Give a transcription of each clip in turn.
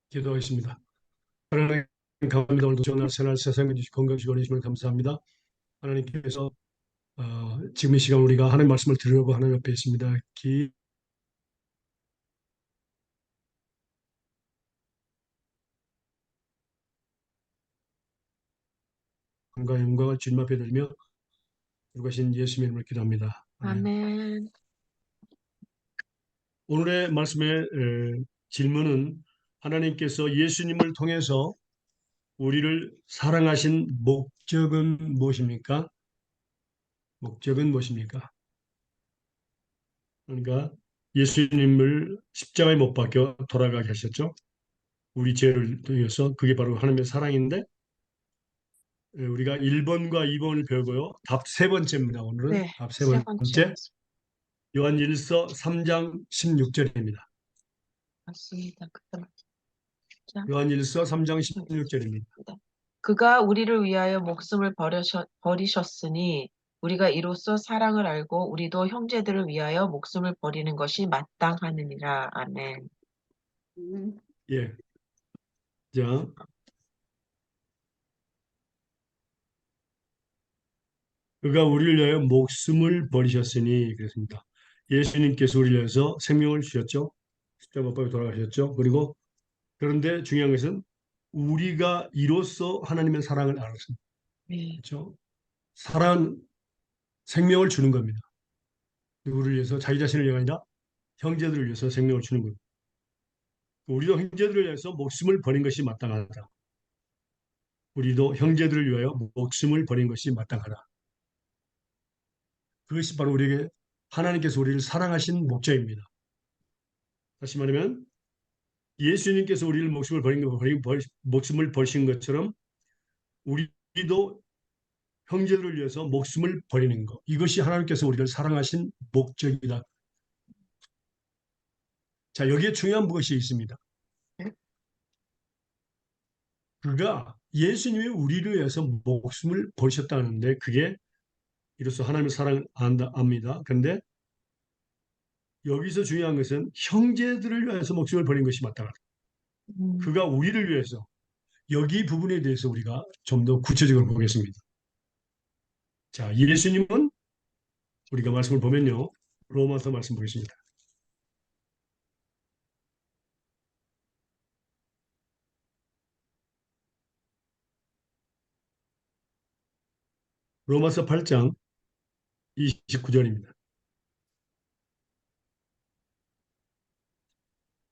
기도하겠습니다. 하나님 감사합니다. 오늘도 좋은 날 새날 세상에 주시 건강 주시고 주시면 감사합니다. 하나님께서 지금 이 시간 우리가 하나님 말씀을 들으려고 하나님 앞에 있습니다. 기쁨과 영광을 주님 앞에 드리며 거룩하신 예수님의 이름으로 기도합니다. 아멘. 아멘. 오늘의 말씀의 질문은 하나님께서 예수님을 통해서 우리를 사랑하신 목적은 무엇입니까? 목적은 무엇입니까? 그러니까 예수님을 십자가에 못 박혀 돌아가게 하셨죠. 우리 죄를 위해서. 그게 바로 하나님의 사랑인데 우리가 1번과 2번을 배우고요. 답 세 번째입니다. 오늘은 네, 답 세 세 번째 번째 요한일서 3장 16절입니다. 맞습니다. 그다음 장 요한일서 3장 16절입니다. 그가 우리를 위하여 목숨을 버리셨으니 우리가 이로써 사랑을 알고 우리도 형제들을 위하여 목숨을 버리는 것이 마땅하느니라. 아멘. 예. 자, 그가 우리를 위하여 목숨을 버리셨으니 그랬습니다. 예수님께서 우리를 위해서 생명을 주셨죠. 십자가 못 박혀 돌아가셨죠. 그리고 그런데 중요한 것은 우리가 이로써 하나님의 사랑을 알았습니다. 네. 그렇죠? 사랑 생명을 주는 겁니다. 누구를 위해서 자기 자신을 위해 아니라 형제들을 위해서 생명을 주는 겁니다. 우리도 형제들을 위해서 목숨을 버린 것이 마땅하다. 우리도 형제들을 위하여 목숨을 버린 것이 마땅하다. 그것이 바로 우리에게 하나님께서 우리를 사랑하신 목적입니다. 다시 말하면 예수님께서 우리를 목숨을 버리신 것처럼 우리도 형제들을 위해서 목숨을 버리는 것. 이것이 하나님께서 우리를 사랑하신 목적이다. 자, 여기에 중요한 것이 있습니다. 그가 예수님이 우리를 위해서 목숨을 버리셨다는데 그게 이로써 하나님의 사랑을 압니다. 그런데 여기서 중요한 것은 형제들을 위해서 목숨을 버린 것이 마땅하다. 음, 그가 우리를 위해서 여기 부분에 대해서 우리가 좀 더 구체적으로 보겠습니다. 자, 예수님은 우리가 말씀을 보면요. 로마서 말씀 보겠습니다. 로마서 8장 29절입니다.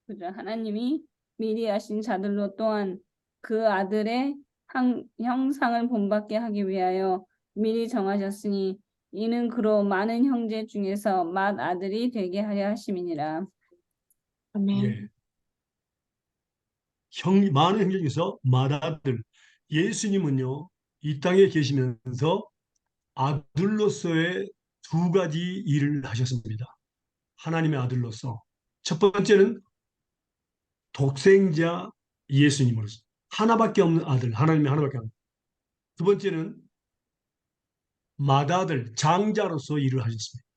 그죠. 하나님이 미리 하신 자들로 또한 그 아들의 형상을 본받게 하기 위하여 미리 정하셨으니 이는 그로 많은 형제 중에서 맏 아들이 되게 하려 하심이니라. 아멘. 예. 많은 형제 중에서 맏아들. 예수님은요, 이 땅에 계시면서 아들로서의 두 가지 일을 하셨습니다. 하나님의 아들로서. 첫 번째는 독생자 예수님으로서. 하나밖에 없는 아들, 하나님의 하나밖에 없는. 두 번째는 맏아들, 장자로서 일을 하셨습니다.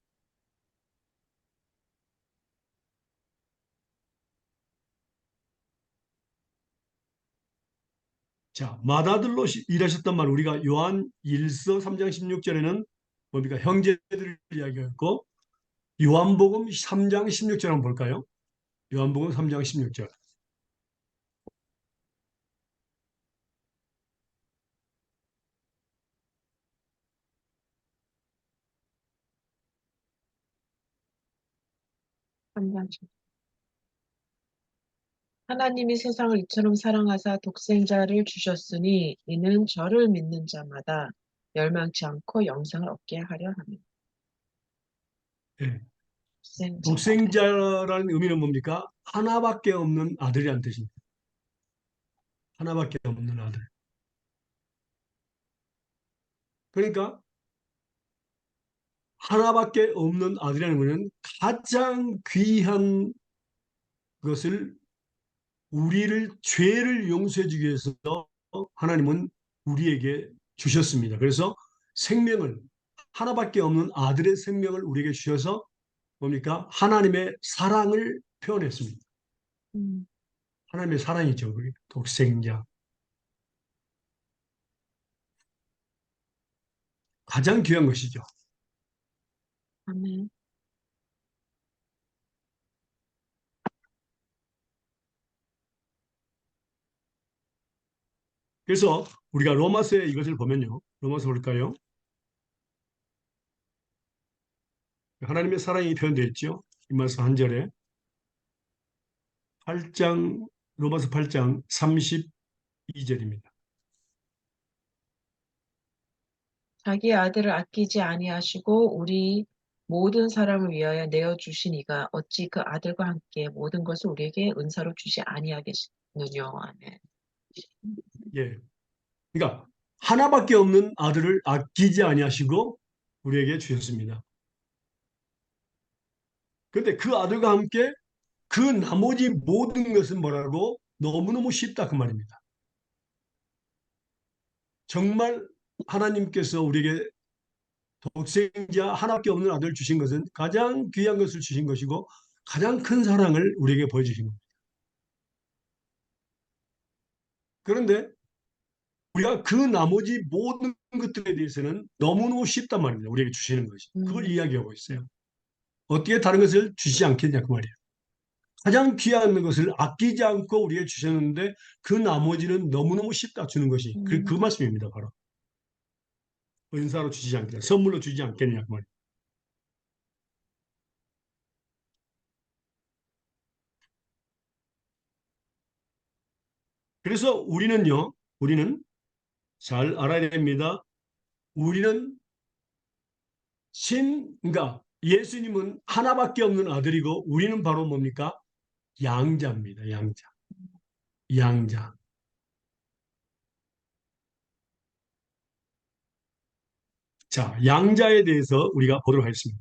자, 맏아들로 일하셨단 말, 우리가 요한 1서 3장 16절에는 뭡니까? 형제들을 이야기했고, 요한복음 3장 16절 한번 볼까요? 요한복음 3장 16절. 한장씩. 하나님이 세상을 이처럼 사랑하사 독생자를 주셨으니 이는 저를 믿는 자마다 멸망치 않고 영생을 얻게 하려 함이라. 예. 독생자. 독생자라는 의미는 뭡니까? 하나밖에 없는 아들이라는 뜻입니다. 하나밖에 없는 아들. 그러니까 하나밖에 없는 아들이라는 것은 가장 귀한 것을 우리를 죄를 용서해 주기 위해서 하나님은 우리에게 주셨습니다. 그래서 생명을 하나밖에 없는 아들의 생명을 우리에게 주셔서 뭡니까? 하나님의 사랑을 표현했습니다. 음, 하나님의 사랑이죠. 그게 독생자. 가장 귀한 것이죠. 아멘. 그래서 우리가 로마서에 이것을 보면요. 로마서 볼까요? 하나님의 사랑이 표현되어 있죠. 이말씀 한 절에 8장 로마서 8장 32절입니다. 자기 아들을 아끼지 아니하시고 우리 모든 사람을 위하여 내어 주시니가 어찌 그 아들과 함께 모든 것을 우리에게 은사로 주시 아니하겠느냐. 아멘. 예. 그러니까 하나밖에 없는 아들을 아끼지 아니하시고 우리에게 주셨습니다. 그런데 그 아들과 함께 그 나머지 모든 것은 뭐라고? 너무너무 쉽다 그 말입니다. 정말 하나님께서 우리에게 독생자 하나밖에 없는 아들을 주신 것은 가장 귀한 것을 주신 것이고 가장 큰 사랑을 우리에게 보여주신 겁니다. 그런데 우리가 그 나머지 모든 것들에 대해서는 너무너무 쉽단 말입니다. 우리에게 주시는 것이. 그걸 음, 이야기하고 있어요. 어떻게 다른 것을 주시지 않겠냐 그 말이에요. 가장 귀한 것을 아끼지 않고 우리에게 주셨는데 그 나머지는 너무너무 쉽다 주는 것이 그 음, 말씀입니다. 바로 은사로 주시지 않겠냐 선물로 주지 않겠냐 그 말이에요. 그래서 우리는 잘 알아야 됩니다. 우리는 그러니까 예수님은 하나밖에 없는 아들이고 우리는 바로 뭡니까? 양자입니다. 양자. 양자. 자, 양자에 대해서 우리가 보도록 하겠습니다.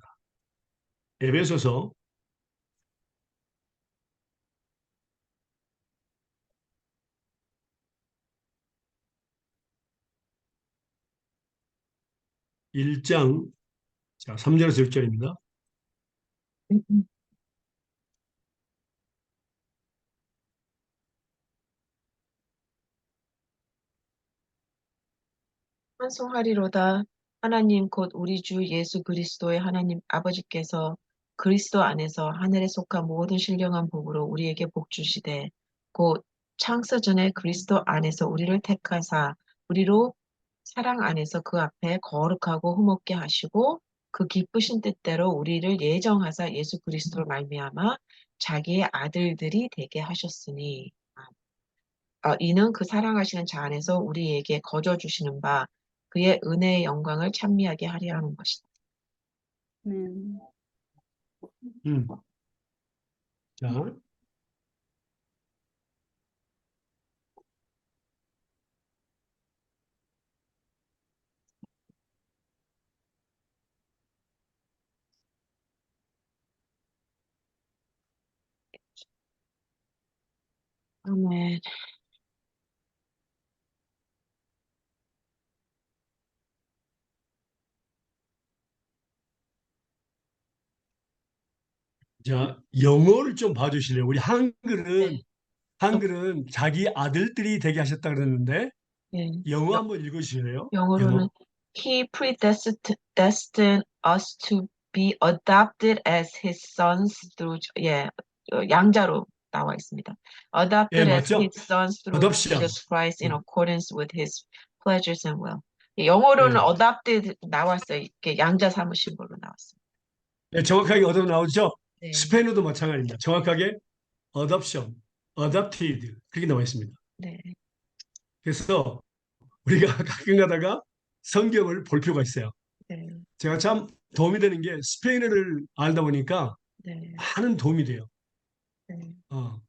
에베소서 1장 자, 3절에서 6절입니다. 음. 찬송하리로다. 하나님 곧 우리 주 예수 그리스도의 하나님 아버지께서 그리스도 안에서 하늘에 속한 모든 신령한 복으로 우리에게 복 주시되 곧 창세 전에 그리스도 안에서 우리를 택하사 우리로 사랑 안에서 그 앞에 거룩하고 흠없게 하시고 그 기쁘신 뜻대로 우리를 예정하사 예수 그리스도를 말미암아 자기의 아들들이 되게 하셨으니 이는 그 사랑하시는 자 안에서 우리에게 거저 주시는 바 그의 은혜의 영광을 찬미하게 하려 하는 것이다. 아멘. 음. 자, 아멘. 자, 영어를 좀 봐주실래요? 우리 네. 영, 한글은 자기 아들들이 되게 하셨다 그랬는데 네. 영어 여- 한번 읽으실래요? 영어로는 영어. He predestined us to be adopted as his sons through 양자로 나와 있습니다. 예, Adopted as 맞죠? his sons through 어답션. Jesus Christ in accordance with his pleasures and will. 영어로는 예. adopted 나왔어요. 이렇게 양자 사무실로 나왔어요. 예, 정확하게 어답 나오죠? 네. 스페인어도 마찬가지입니다. 정확하게 어답션, 어답티드 그렇게 나와 있습니다. 네. 그래서 우리가 가끔 가다가 성경을 볼 필요가 있어요. 네. 제가 참 도움이 되는 게 스페인어를 알다 보니까 네. 많은 도움이 돼요. 네. 어.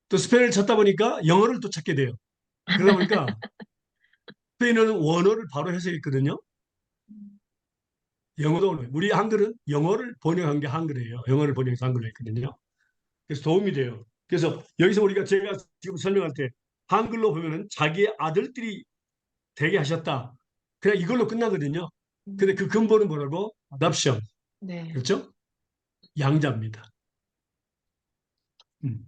또 스페인어를 찾다 보니까 영어를 또 찾게 돼요. 그러다 보니까 스페인어는 원어를 바로 해석했거든요. 영어도 우리 한글은 영어를 번역한 게 한글이에요. 영어를 번역해서 한글로 했거든요. 그래서 도움이 돼요. 그래서 여기서 제가 지금 설명할 때 한글로 보면은 자기의 아들들이 되게 하셨다. 그냥 이걸로 끝나거든요. 근데 그 근본은 뭐라고? adoption. 네. 그렇죠? 양자입니다. 음.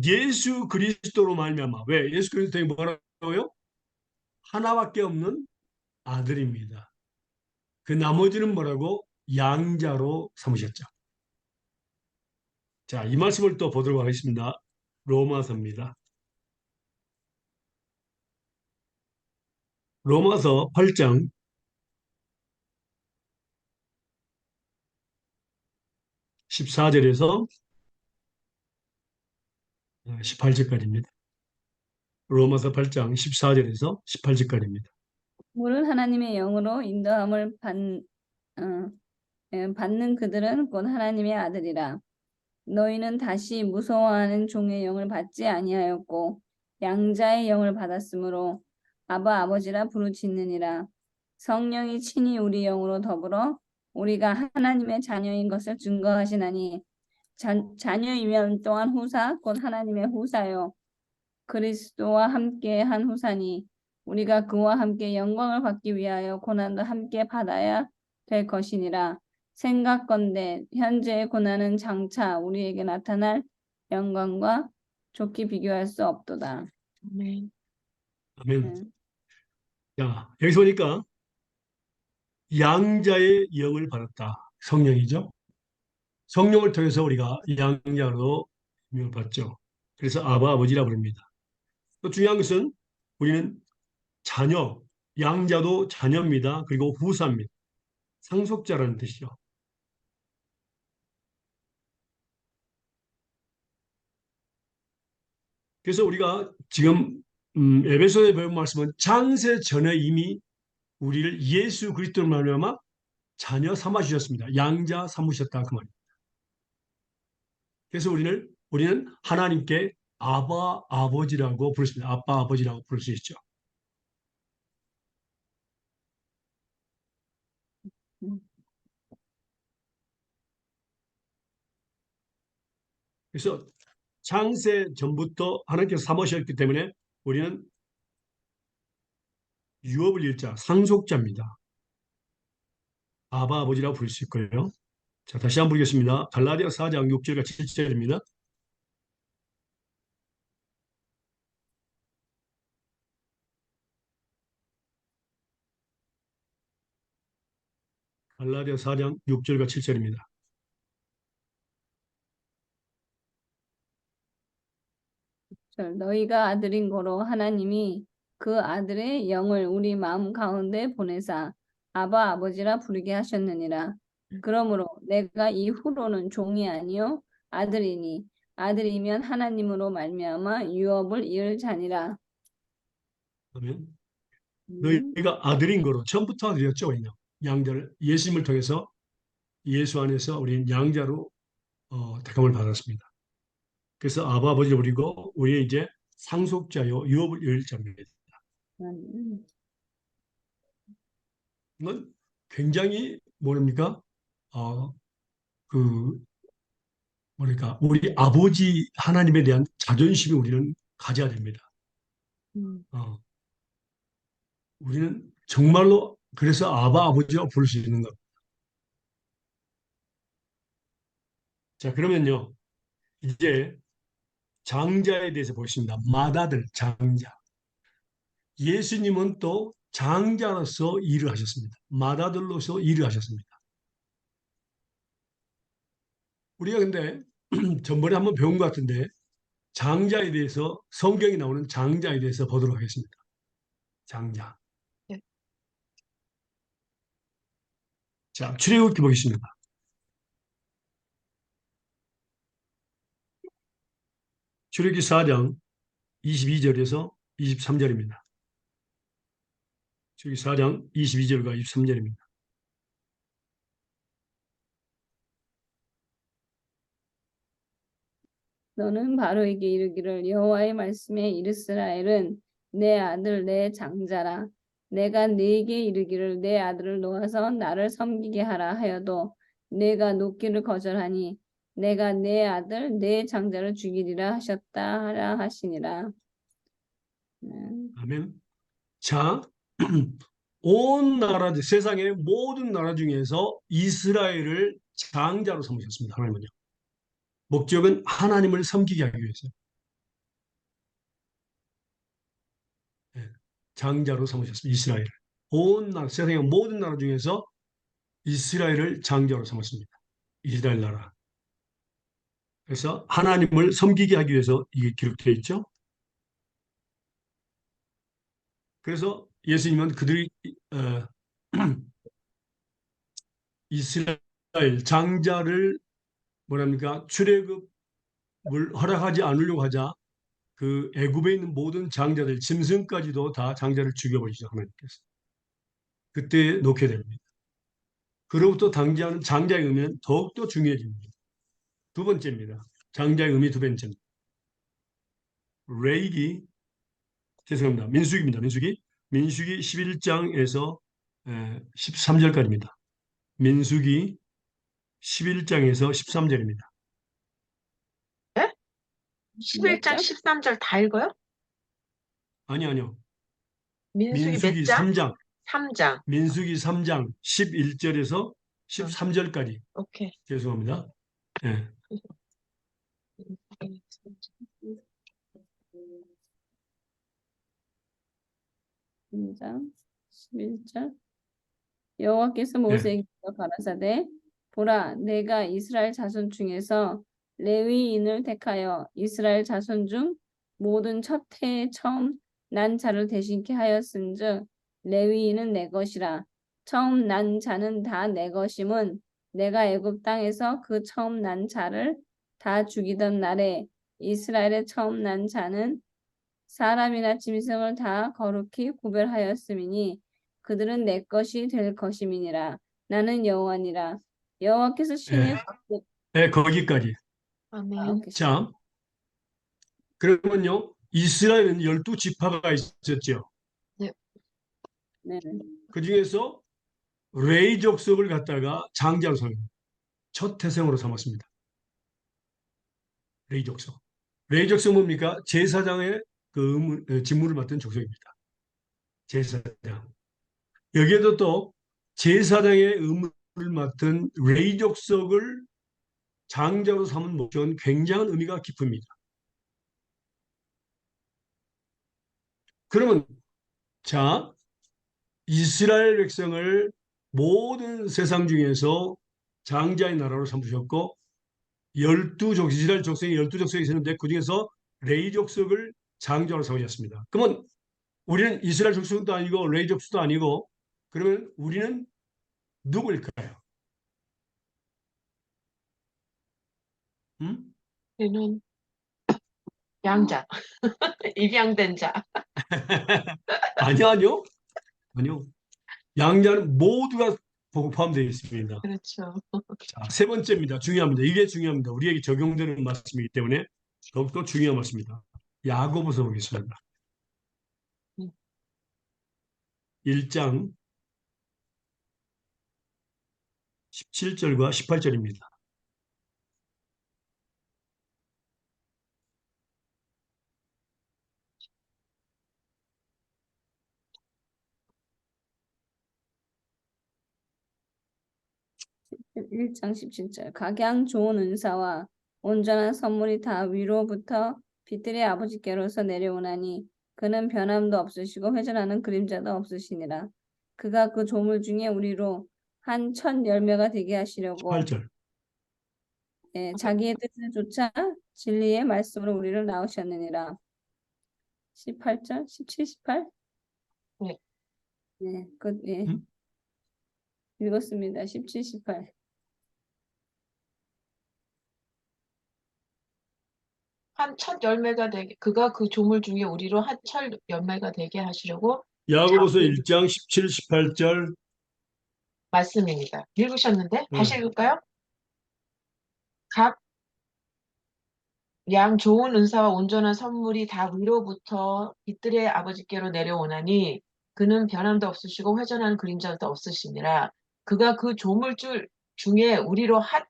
예수 그리스도로 말미암아. 왜? 예수 그리스도가 뭐라고요? 하나밖에 없는 아들입니다. 그 나머지는 뭐라고? 양자로 삼으셨죠. 자, 이 말씀을 또 보도록 하겠습니다. 로마서입니다. 로마서 8장 14절에서 18절까지입니다. 로마서 8장 14절에서 18절까지입니다. 물은 하나님의 영으로 인도함을 어, 받는 그들은 곧 하나님의 아들이라. 너희는 다시 무서워하는 종의 영을 받지 아니하였고 양자의 영을 받았으므로 아바 아버지라 부르짖느니라. 성령이 친히 우리 영으로 더불어 우리가 하나님의 자녀인 것을 증거하시나니 자녀이면 또한 후사 곧 하나님의 후사요 그리스도와 함께 한 후사니 우리가 그와 함께 영광을 받기 위하여 고난도 함께 받아야 될 것이니라. 생각건대 현재의 고난은 장차 우리에게 나타날 영광과 좋게 비교할 수 없도다. 아멘. 아멘. 네. 자, 여기서 보니까 양자의 영을 받았다. 성령이죠. 성령을 통해서 우리가 양자로 명을 받죠. 그래서 아바 아버지라 부릅니다. 또 중요한 것은 우리는 자녀, 양자도 자녀입니다. 그리고 후사입니다. 상속자라는 뜻이죠. 그래서 우리가 지금 에베소에 배운 말씀은 창세 전에 이미 우리를 예수 그리스도로 말미암아 자녀 삼아 주셨습니다. 양자 삼으셨다 그 말입니다. 그래서 우리는 하나님께 아바 아버지라고 부르십니다. 아빠 아버지라고 부를 수 있죠. 음, 그래서 창세 전부터 하나님께서 삼으셨기 때문에 우리는 유업을 일자 상속자입니다. 아바 아버지라고 부를 수 있고요. 자, 다시 한번 보겠습니다. 갈라디아 4장 6절과 7절입니다. 갈라디아 4장 6절과 7절입니다. 너희가 아들인 거로 하나님이 그 아들의 영을 우리 마음 가운데 보내사 아바 아버지라 부르게 하셨느니라. 그러므로 내가 이후로는 종이 아니요 아들이니 아들이면 하나님으로 말미암아 유업을 이을 자니라. 그러면 음, 너희가 아들인 거로 처음부터 아들이었죠. 우리는 양자를 예수님을 통해서 예수 안에서 우리는 양자로 택함을 받았습니다. 그래서 아바 아버지를 부리고 우리는 이제 상속자요 유업을 이을 자입니다. 음, 이건 굉장히 뭐랍니까? 어, 그 뭐랄까 우리 아버지 하나님에 대한 자존심이 우리는 가져야 됩니다. 음, 어, 우리는 정말로 그래서 아바 아버지라고 부를 수 있는 것. 자, 그러면요. 이제 장자에 대해서 보겠습니다. 맏아들 장자. 예수님은 또 장자로서 일을 하셨습니다. 맏아들로서 일을 하셨습니다. 우리가 근데 전번에 한번 배운 것 같은데 장자에 대해서 성경에 나오는 장자에 대해서 보도록 하겠습니다. 장자. 네. 자, 출애굽기 보겠습니다. 출애굽기 4장 22절에서 23절입니다. 출애굽기 4장 22절과 23절입니다. 너는 바로에게 이르기를 여호와의 말씀에 이르스라엘은 내 아들 내 장자라. 내가 네게 이르기를 내 아들을 놓아서 나를 섬기게 하라 하여도 내가 놓기를 거절하니 내가 내 아들 내 장자를 죽이리라 하셨다 하라 하시니라. 아멘. 자, 온 나라, 세상의 모든 나라 중에서 이스라엘을 장자로 삼으셨습니다. 하나님은요. 목적은 하나님을 섬기게 하기 위해서. 장자로 삼으셨습니다. 이스라엘을. 온 나라, 세상의 모든 나라 중에서 이스라엘을 장자로 삼았습니다. 이스라엘 나라. 그래서 하나님을 섬기게 하기 위해서 이게 기록되어 있죠. 그래서 예수님은 그들이 이스라엘 장자를 뭐랍니까? 출애굽을 허락하지 않으려고 하자 그 애굽에 있는 모든 장자들, 짐승까지도 다 장자를 죽여버리시죠, 하나님께서. 그때 놓게 됩니다. 그로부터 당장은 장자의 의미는 더욱더 중요해집니다. 두 번째입니다. 장자의 의미 두 번째입니다. 레이기, 죄송합니다. 민수기입니다. 민수기 11장에서 13절까지입니다. 민수기 11장에서 13절입니다. 네? 몇 11장 장? 13절 다 읽어요? 아니요. 민수기 몇 민수기 장? 3장, 3장. 민수기 3장 11절에서 13절까지. 오케이. 죄송합니다. 예. 3장 11절. 여호와께서 예. 모세에게 가라사대 보라 내가 이스라엘 자손 중에서 레위인을 택하여 이스라엘 자손 중 모든 첫 해에 처음 난 자를 대신케 하였은즉 레위인은 내 것이라. 처음 난 자는 다 내 것임은 내가 애굽 땅에서 그 처음 난 자를 다 죽이던 날에 이스라엘의 처음 난 자는 사람이나 짐승을 다 거룩히 구별하였음이니 그들은 내 것이 될 것임이니라. 나는 여호와니라. 여호와께서 신의 예, 거기까지. 아멘. 자, 그러면요, 이스라엘은 12지파가 있었죠. 네. 네. 그 중에서 레이 족속을 갖다가 장자로 삼습니다. 첫 태생으로 삼았습니다. 레이 족속. 레이 족속 뭡니까? 제사장의 직무를 맡은 족속입니다. 제사장. 여기에도 또 제사장의 의무를 맡은 레이 족속을 장자로 삼은 목적은 굉장한 의미가 깊습니다. 그러면 자, 이스라엘 백성을 모든 세상 중에서 장자의 나라로 삼으셨고 12족, 이스라엘 족속이 12족속이 있었는데 그중에서 레이 족속을 장자로 삼으셨습니다. 그러면 우리는 이스라엘 족속도 아니고 레이 족속도 아니고 그러면 우리는 누구일까요? 음? 우리는 양자. 입양된 자. 아니요. 아니요. 양자는 모두가 포함되어 있습니다. 그렇죠. 자, 세 번째입니다. 중요합니다. 이게 중요합니다. 우리에게 적용되는 말씀이기 때문에 더욱더 중요한 말씀입니다. 야고보서 보겠습니다. 음. 1장 17절과 18절입니다. 일 장 17절. 각양 좋은 은사와 온전한 선물이 다 위로부터 빛들의 아버지께로서 내려오나니 그는 변함도 없으시고 회전하는 그림자도 없으시니라. 그가 그 조물 중에 우리로 한 첫 열매가 되게 하시려고 18절. 자기의 뜻을 쫓아 진리의 말씀으로 우리를 낳으셨느니라. 18절, 17, 18? 네. 네, 음? 읽었습니다. 17, 18. 한 첫 열매가 되게 그가 그 조물 중에 우리로 한 첫 열매가 되게 하시려고 야고보서 자기 1장 17, 18절. 말씀입니다. 읽으셨는데 다시 네. 읽을까요? 각 양 좋은 은사와 온전한 선물이 다 위로부터 빛들의 아버지께로 내려오나니 그는 변함도 없으시고 회전하는 그림자도 없으시니라. 그가 그 조물줄 중에 우리로 한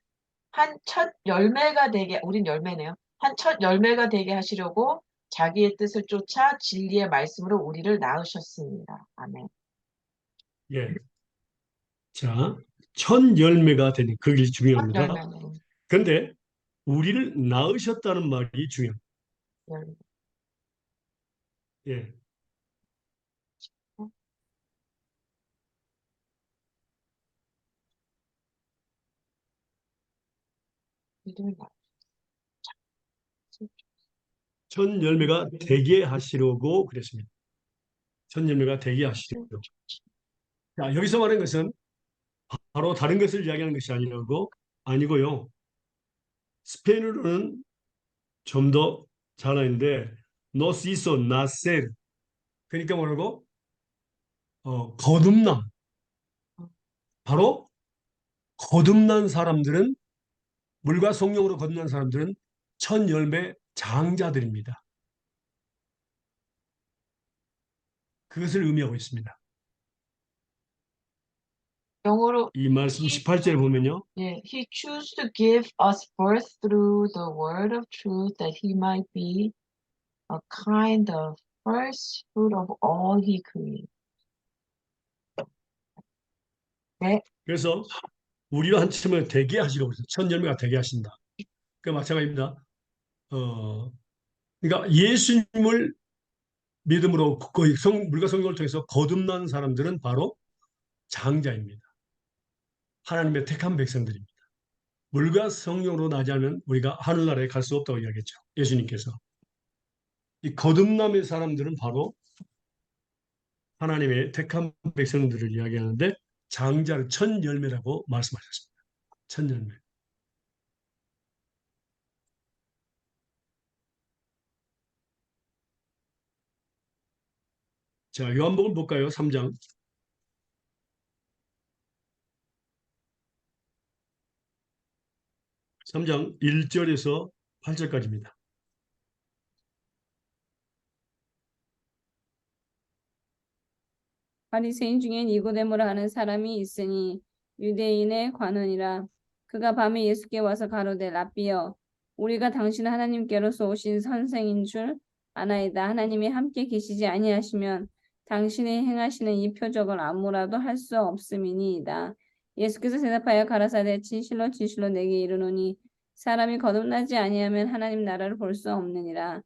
첫 열매가 되게 우린 열매네요. 한 첫 열매가 되게 하시려고 자기의 뜻을 쫓아 진리의 말씀으로 우리를 낳으셨습니다. 아멘. 예. 자, 첫 열매가 되는 그게 첫 중요합니다. 열매는 그런데 우리를 낳으셨다는 말이 중요합니다. 열매. 예. 믿음을 낳 첫 열매가 되게 하시려고 그랬습니다. 첫 열매가 되게 하시려고. 자, 여기서 말하는 것은 바로 다른 것을 이야기하는 것이 아니고요. 스페인어로는 좀 더 잘하는데 nos hizo nacer. 그러니까 뭐라고? 거듭남. 바로 거듭난 사람들은 물과 성령으로 거듭난 사람들은 첫 열매 장자들입니다. 그것을 의미하고 있습니다. 영어로 이 말씀 18절에 보면요. He chose to give us birth through the word of truth that he might be a kind of first fruit of all he created. 네, 그래서 우리와 한참을 되게 하시려고 그랬어요. 첫 열매가 되게 하신다. 그 마찬가지입니다. 그러니까 예수님을 믿음으로 거의 물과 성령을 통해서 거듭난 사람들은 바로 장자입니다. 하나님의 택한 백성들입니다. 물과 성령으로 나지 않으면 우리가 하늘나라에 갈 수 없다고 이야기했죠. 예수님께서. 이 거듭남의 사람들은 바로 하나님의 택한 백성들을 이야기하는데 장자를 첫 열매라고 말씀하셨습니다. 첫 열매. 자, 요한복음 볼까요? 3장. 3장 1절에서 8절까지입니다. 바리새인 중에 니고데모라 하는 사람이 있으니 유대인의 관원이라. 그가 밤에 예수께 와서 가로되 랍비여 우리가 당신 하나님께로서 오신 선생인 줄 아나이다. 하나님이 함께 계시지 아니하시면 당신이 행하시는 이 표적을 아무라도 할 수 없음이니이다. 예수께서 대답하여 가라사대 진실로 진실로 내게 이르노니 사람이 거듭나지 아니하면 하나님 나라를 볼 수 없느니라.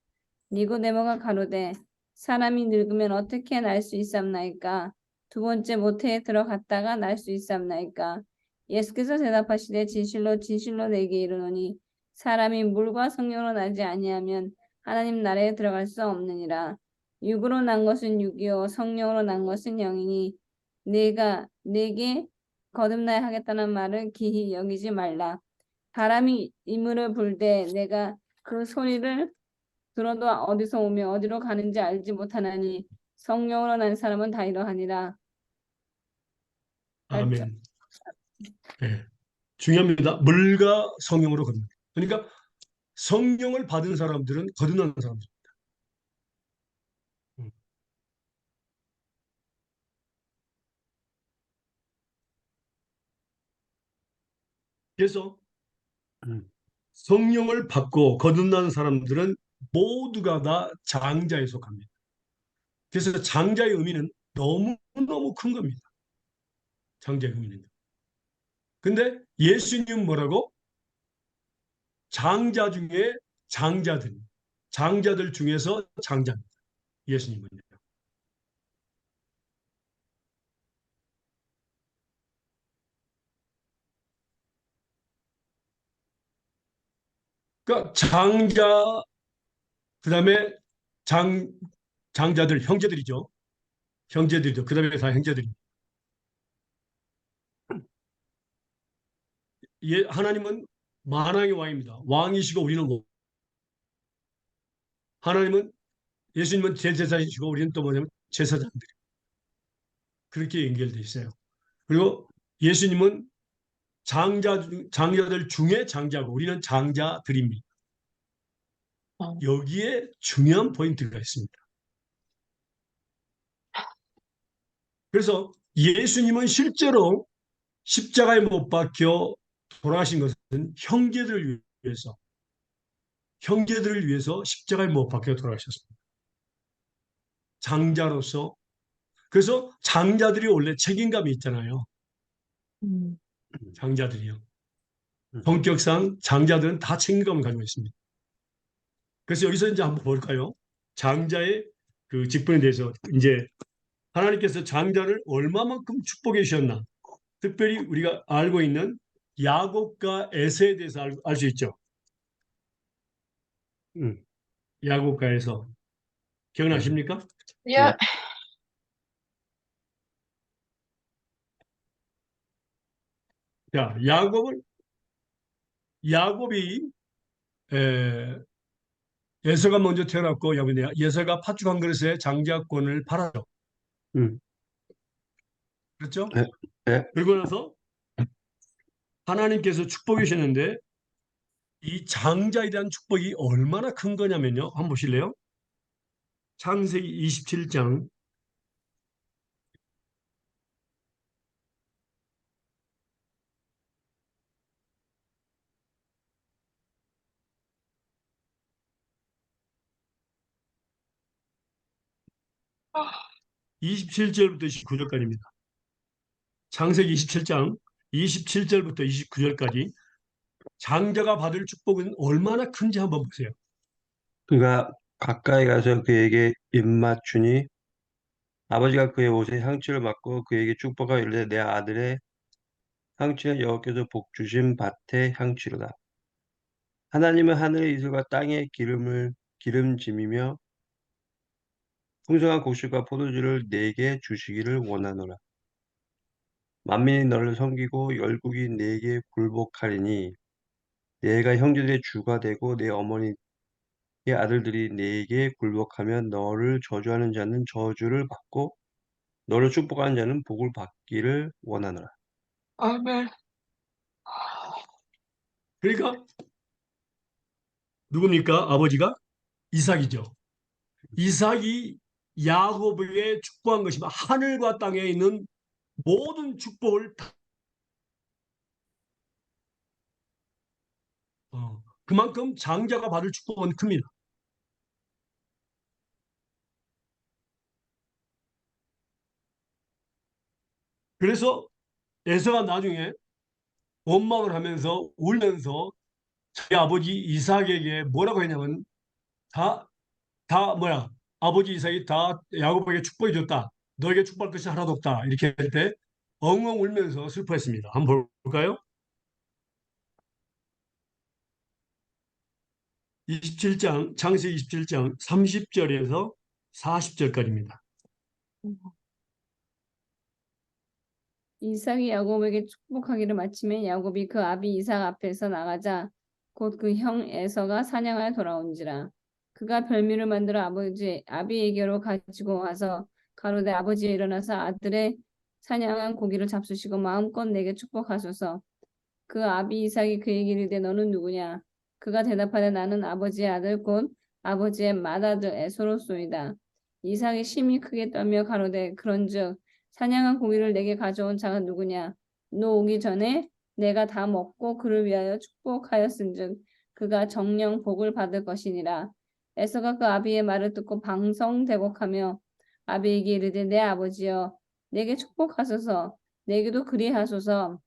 니고데모가 가로되 사람이 늙으면 어떻게 날 수 있삼나이까? 두 번째 모태에 들어갔다가 날 수 있삼나이까? 예수께서 대답하시되 진실로 진실로 내게 이르노니 사람이 물과 성령으로 나지 아니하면 하나님 나라에 들어갈 수 없느니라. 육으로 난 것은 육이요 성령으로 난 것은 영이니 내가 내게 거듭나야 하겠다는 말을 기히 여기지 말라. 바람이 이물을 불 때 내가 그 소리를 들어도 어디서 오며 어디로 가는지 알지 못하나니 성령으로 난 사람은 다 이러하니라. 아멘. 네. 중요합니다. 물과 성령으로 거듭나. 그러니까 성령을 받은 사람들은 거듭난 사람들. 음. 그래서 성령을 받고 거듭난 사람들은 모두가 다 장자에 속합니다. 그래서 장자의 의미는 너무너무 큰 겁니다. 장자의 의미는. 근데 예수님 뭐라고? 장자 중에 장자들, 장자들 중에서 장자입니다. 예수님은요. 그러니까 장자, 그다음에 장 장자들 형제들이죠. 형제들이죠. 그다음에 다 형제들입니다. 예, 하나님은 만왕의 왕입니다. 왕이시고 우리는 하나님은 예수님은 제사장이시고 우리는 또 뭐냐면 제사장들. 그렇게 연결돼 있어요. 그리고 예수님은 장자들 중에 장자고 우리는 장자들입니다. 여기에 중요한 포인트가 있습니다. 그래서 예수님은 실제로 십자가에 못 박혀 돌아가신 것은 형제들을 위해서 십자가에 못 박혀 돌아가셨습니다. 장자로서. 그래서 장자들이 원래 책임감이 있잖아요. 장자들이요. 성격상 장자들은 다 책임감을 가지고 있습니다. 그래서 여기서 이제 한번 볼까요? 장자의 그 직분에 대해서 이제 하나님께서 장자를 얼마만큼 축복해 주셨나. 특별히 우리가 알고 있는 야곱과 에서에 대해서 알 수 있죠. 야곱과 에서 네. 기억나십니까? 네. 야, 자, 야곱이 에, 에서가 먼저 태어났고 에서가 팥죽 한 그릇에 장자권을 팔았죠. 음. 그렇죠? 네. 네. 그러고 나서 하나님께서 축복해 주셨는데 이 장자에 대한 축복이 얼마나 큰 거냐면요. 한번 보실래요? 창세기 27장 27절부터 29절까지입니다. 창세기 27장 27절부터 29절까지 장자가 받을 축복은 얼마나 큰지 한번 보세요. 그가 가까이 가서 그에게 입맞추니 아버지가 그의 옷에 향취를 맡고 그에게 축복하여 이르되 내 아들의 향취는 여호와께서 복 주신 밭의 향취로다. 하나님은 하늘의 이슬과 땅의 기름을 기름짐이며 풍성한 곡식과 포도주를 내게 주시기를 원하노라. 만민이 너를 섬기고 열국이 내게 굴복하리니 내가 형제들의 주가 되고 내 어머니의 아들들이 내게 굴복하면 너를 저주하는 자는 저주를 받고 너를 축복하는 자는 복을 받기를 원하노라. 아멘. 그러니까 누굽니까? 아버지가 이삭이죠. 이삭이 야곱에게 축복한 것이면 하늘과 땅에 있는 모든 축복을 그만큼 장자가 받을 축복은 큽니다. 그래서 에서가 나중에 원망을 하면서 울면서 자기 아버지 이삭에게 뭐라고 했냐면 다 뭐야 아버지 이삭이 다 야곱에게 축복해 줬다. 너에게 축복할 것이 하나도 없다. 이렇게 할 때 엉엉 울면서 슬퍼했습니다. 한번 볼까요? 27장 창세기 27장 30절에서 40절까지입니다. 이삭이 야곱에게 축복하기를 마치매 야곱이 그 아비 이삭 앞에서 나가자 곧 그 형 에서가 사냥하여 돌아온지라. 그가 별미를 만들어 아비에게로 가지고 와서 가로되 아버지여 일어나서 아들의 사냥한 고기를 잡수시고 마음껏 내게 축복하소서. 그 아비 이삭이 그에게 이르되 너는 누구냐? 그가 대답하되 나는 아버지의 아들 곧 아버지의 맏아들 에서로소이다. 이삭이 심히 크게 떨며 가로되 그런즉 사냥한 고기를 내게 가져온 자가 누구냐? 너 오기 전에 내가 다 먹고 그를 위하여 축복하였은즉 그가 정령 복을 받을 것이니라. 에서가 그 아비의 말을 듣고 방성대곡하며 아비에게 이르되 내 아버지여 내게 축복하소서 내게도 그리하소서.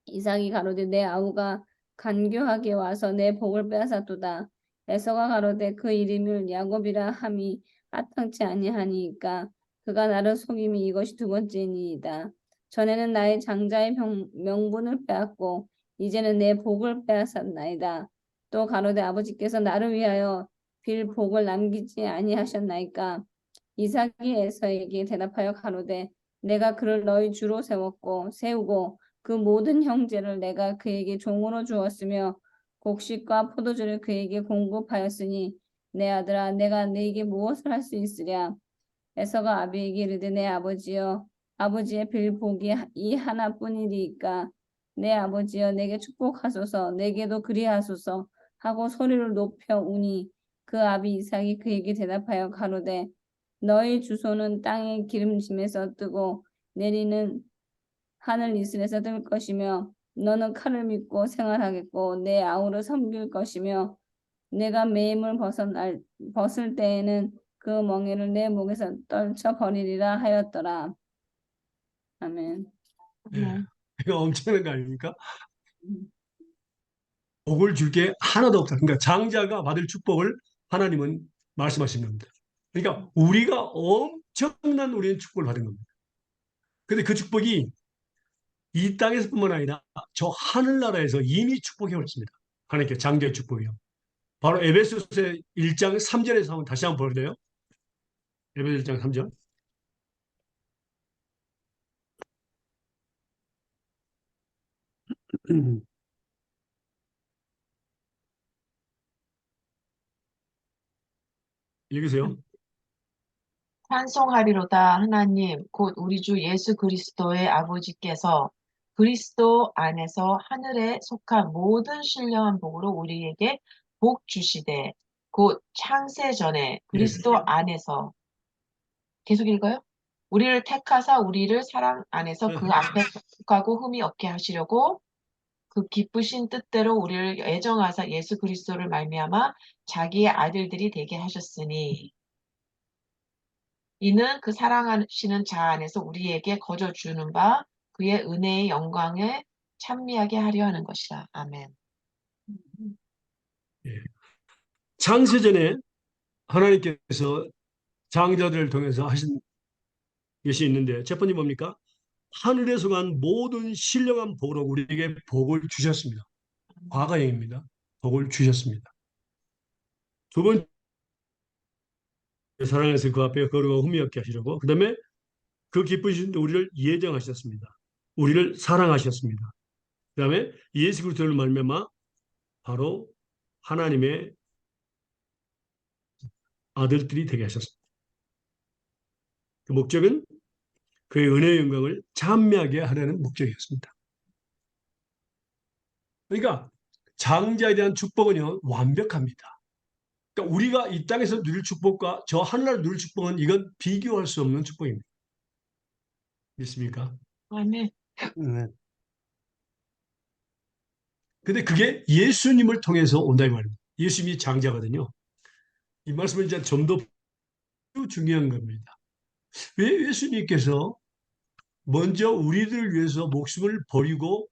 이삭이 가로되 내 아우가 간교하게 와서 내 복을 빼앗았도다. 에서가 가로되 그 이름을 야곱이라 함이 마땅치 아니하니까 그가 나를 속임이 이것이 두 번째니이다. 전에는 나의 장자의 명분을 빼앗고 이제는 내 복을 빼앗았나이다. 또 가로되 아버지께서 나를 위하여 빌 복을 남기지 아니하셨나이까. 이삭이 에서에게 대답하여 가로되 내가 그를 너희 주로 세우고 그 모든 형제를 내가 그에게 종으로 주었으며 곡식과 포도주를 그에게 공급하였으니 내 아들아 내가 네게 무엇을 할 수 있으랴. 에서가 아비에게 이르되 내 아버지여 아버지의 빌복이 이 하나뿐이리이까 내 아버지여 내게 축복하소서 내게도 그리하소서 하고 소리를 높여 우니 그 아비 이삭이 그에게 대답하여 가로되 너희 주소는 땅의 기름짐에서 뜨고 내리는 하늘 이슬에서 뜰 것이며 너는 칼을 믿고 생활하겠고 내 아우를 섬길 것이며 내가 매임을 벗을 때에는 그 멍에를 내 목에서 떨쳐 버리리라 하였더라. 아멘. 예, 이거 엄청난 거 아닙니까? 복을 줄 게 하나도 없다. 그러니까 장자가 받을 축복을 하나님은 말씀하신 겁니다. 그러니까 우리가 엄청난 우리는 축복을 받은 겁니다. 근데 그 축복이 이 땅에서뿐만 아니라 저 하늘나라에서 이미 축복해 왔습니다. 하나님께 장대 축복이요. 바로 에베소서 1장 3절에서 한번 다시 한번 볼래요? 에베소 1장 3절. 읽으세요. 찬송하리로다 하나님 곧 우리 주 예수 그리스도의 아버지께서 그리스도 안에서 하늘에 속한 모든 신령한 복으로 우리에게 복 주시되 곧 창세 전에 예. 그리스도 안에서 계속 읽어요? 우리를 택하사 우리를 사랑 안에서 그 앞에 속하고 흠이 없게 하시려고 그 기쁘신 뜻대로 우리를 애정하사 예수 그리스도를 말미암아 자기의 아들들이 되게 하셨으니 이는 그 사랑하시는 자 안에서 우리에게 거저 주는 바 그의 은혜의 영광에 찬미하게 하려 하는 것이라. 아멘. 예. 창세전에 하나님께서 장자들을 통해서 하신 것이 있는데 첫 번째 뭡니까? 하늘에서 간 모든 신령한 복으로 우리에게 복을 주셨습니다. 과거형입니다. 복을 주셨습니다. 두 번째, 사랑해서 그 앞에 거룩하고 흠이 없게 하시려고. 그 다음에 그 기쁘신 우리를 예정하셨습니다. 우리를 사랑하셨습니다. 그 다음에 예수 그리스도를 말미암아 바로 하나님의 아들들이 되게 하셨습니다. 그 목적은 그의 은혜의 영광을 찬미하게 하려는 목적이었습니다. 그러니까 장자에 대한 축복은요 완벽합니다. 그러니까 우리가 이 땅에서 누릴 축복과 저 하늘나라 누릴 축복은 이건 비교할 수 없는 축복입니다. 믿습니까? 아멘. 네. 근데 그게 예수님을 통해서 온다 이 말입니다. 예수님이 장자거든요. 이 말씀은 이제 좀 더 중요한 겁니다. 왜 예수님께서 먼저 우리들을 위해서 목숨을 버리고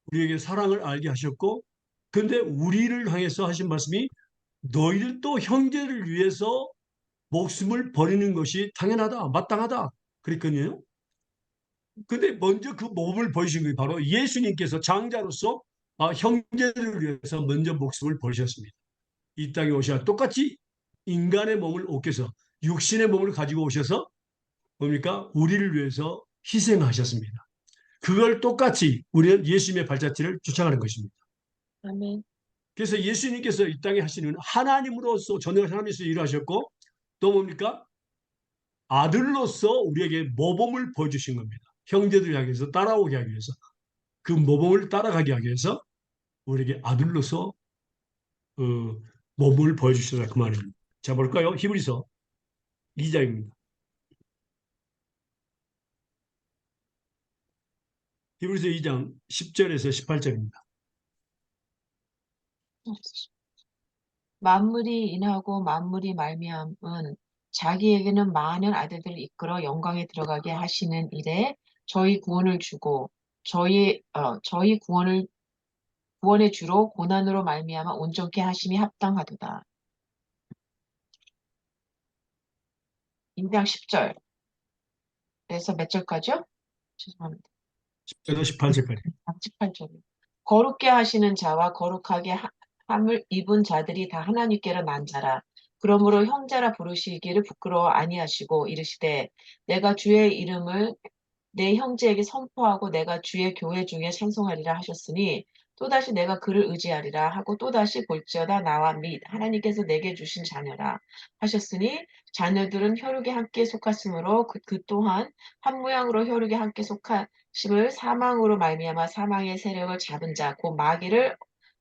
우리에게 사랑을 알게 하셨고, 근데 우리를 향해서 하신 말씀이 너희들 또 형제를 위해서 목숨을 버리는 것이 당연하다, 마땅하다. 그랬거든요. 근데 먼저 그 몸을 버리신 것이 바로 예수님께서 장자로서 형제를 위해서 먼저 목숨을 버리셨습니다. 이 땅에 오셔 똑같이 인간의 몸을 옷겨서 육신의 몸을 가지고 오셔서 뭡니까? 우리를 위해서 희생하셨습니다. 그걸 똑같이 우리는 예수님의 발자취를 쫓아가는 것입니다. 아멘. 그래서 예수님께서 이 땅에 하시는 하나님으로서 전능하신 하나님께서 일하셨고 또 뭡니까? 아들로서 우리에게 모범을 보여주신 겁니다. 형제들 향해서 따라오게 하기 위해서 그 모범을 따라가게 하기 위해서 우리에게 아들로서 어, 모범을 보여주셔서 그 말입니다. 자 볼까요? 히브리서 2장입니다. 히브리서 2장 10절에서 18절입니다. 만물이 인하고 만물이 말미암은 자기에게는 많은 아들들을 이끌어 영광에 들어가게 하시는 일에 저희 구원을 주고 저희 구원의 주로 고난으로 말미암아 온전케 하심이 합당하도다. 2장 10절에서 몇 절까지요? 죄송합니다. 10절에서 18절까지. 18절. 거룩게 하시는 자와 거룩하게 함을 입은 자들이 다 하나님께로 난 자라. 그러므로 형제라 부르시기를 부끄러워 아니하시고 이르시되 내가 주의 이름을 내 형제에게 선포하고 내가 주의 교회 중에 찬송하리라 하셨으니 또다시 내가 그를 의지하리라 하고 또다시 볼지어다 나와 및 하나님께서 내게 주신 자녀라 하셨으니 자녀들은 혈육에 함께 속았으므로 그 또한 한 모양으로 혈육에 함께 속하심을 사망으로 말미암아 사망의 세력을 잡은 자 곧 마귀를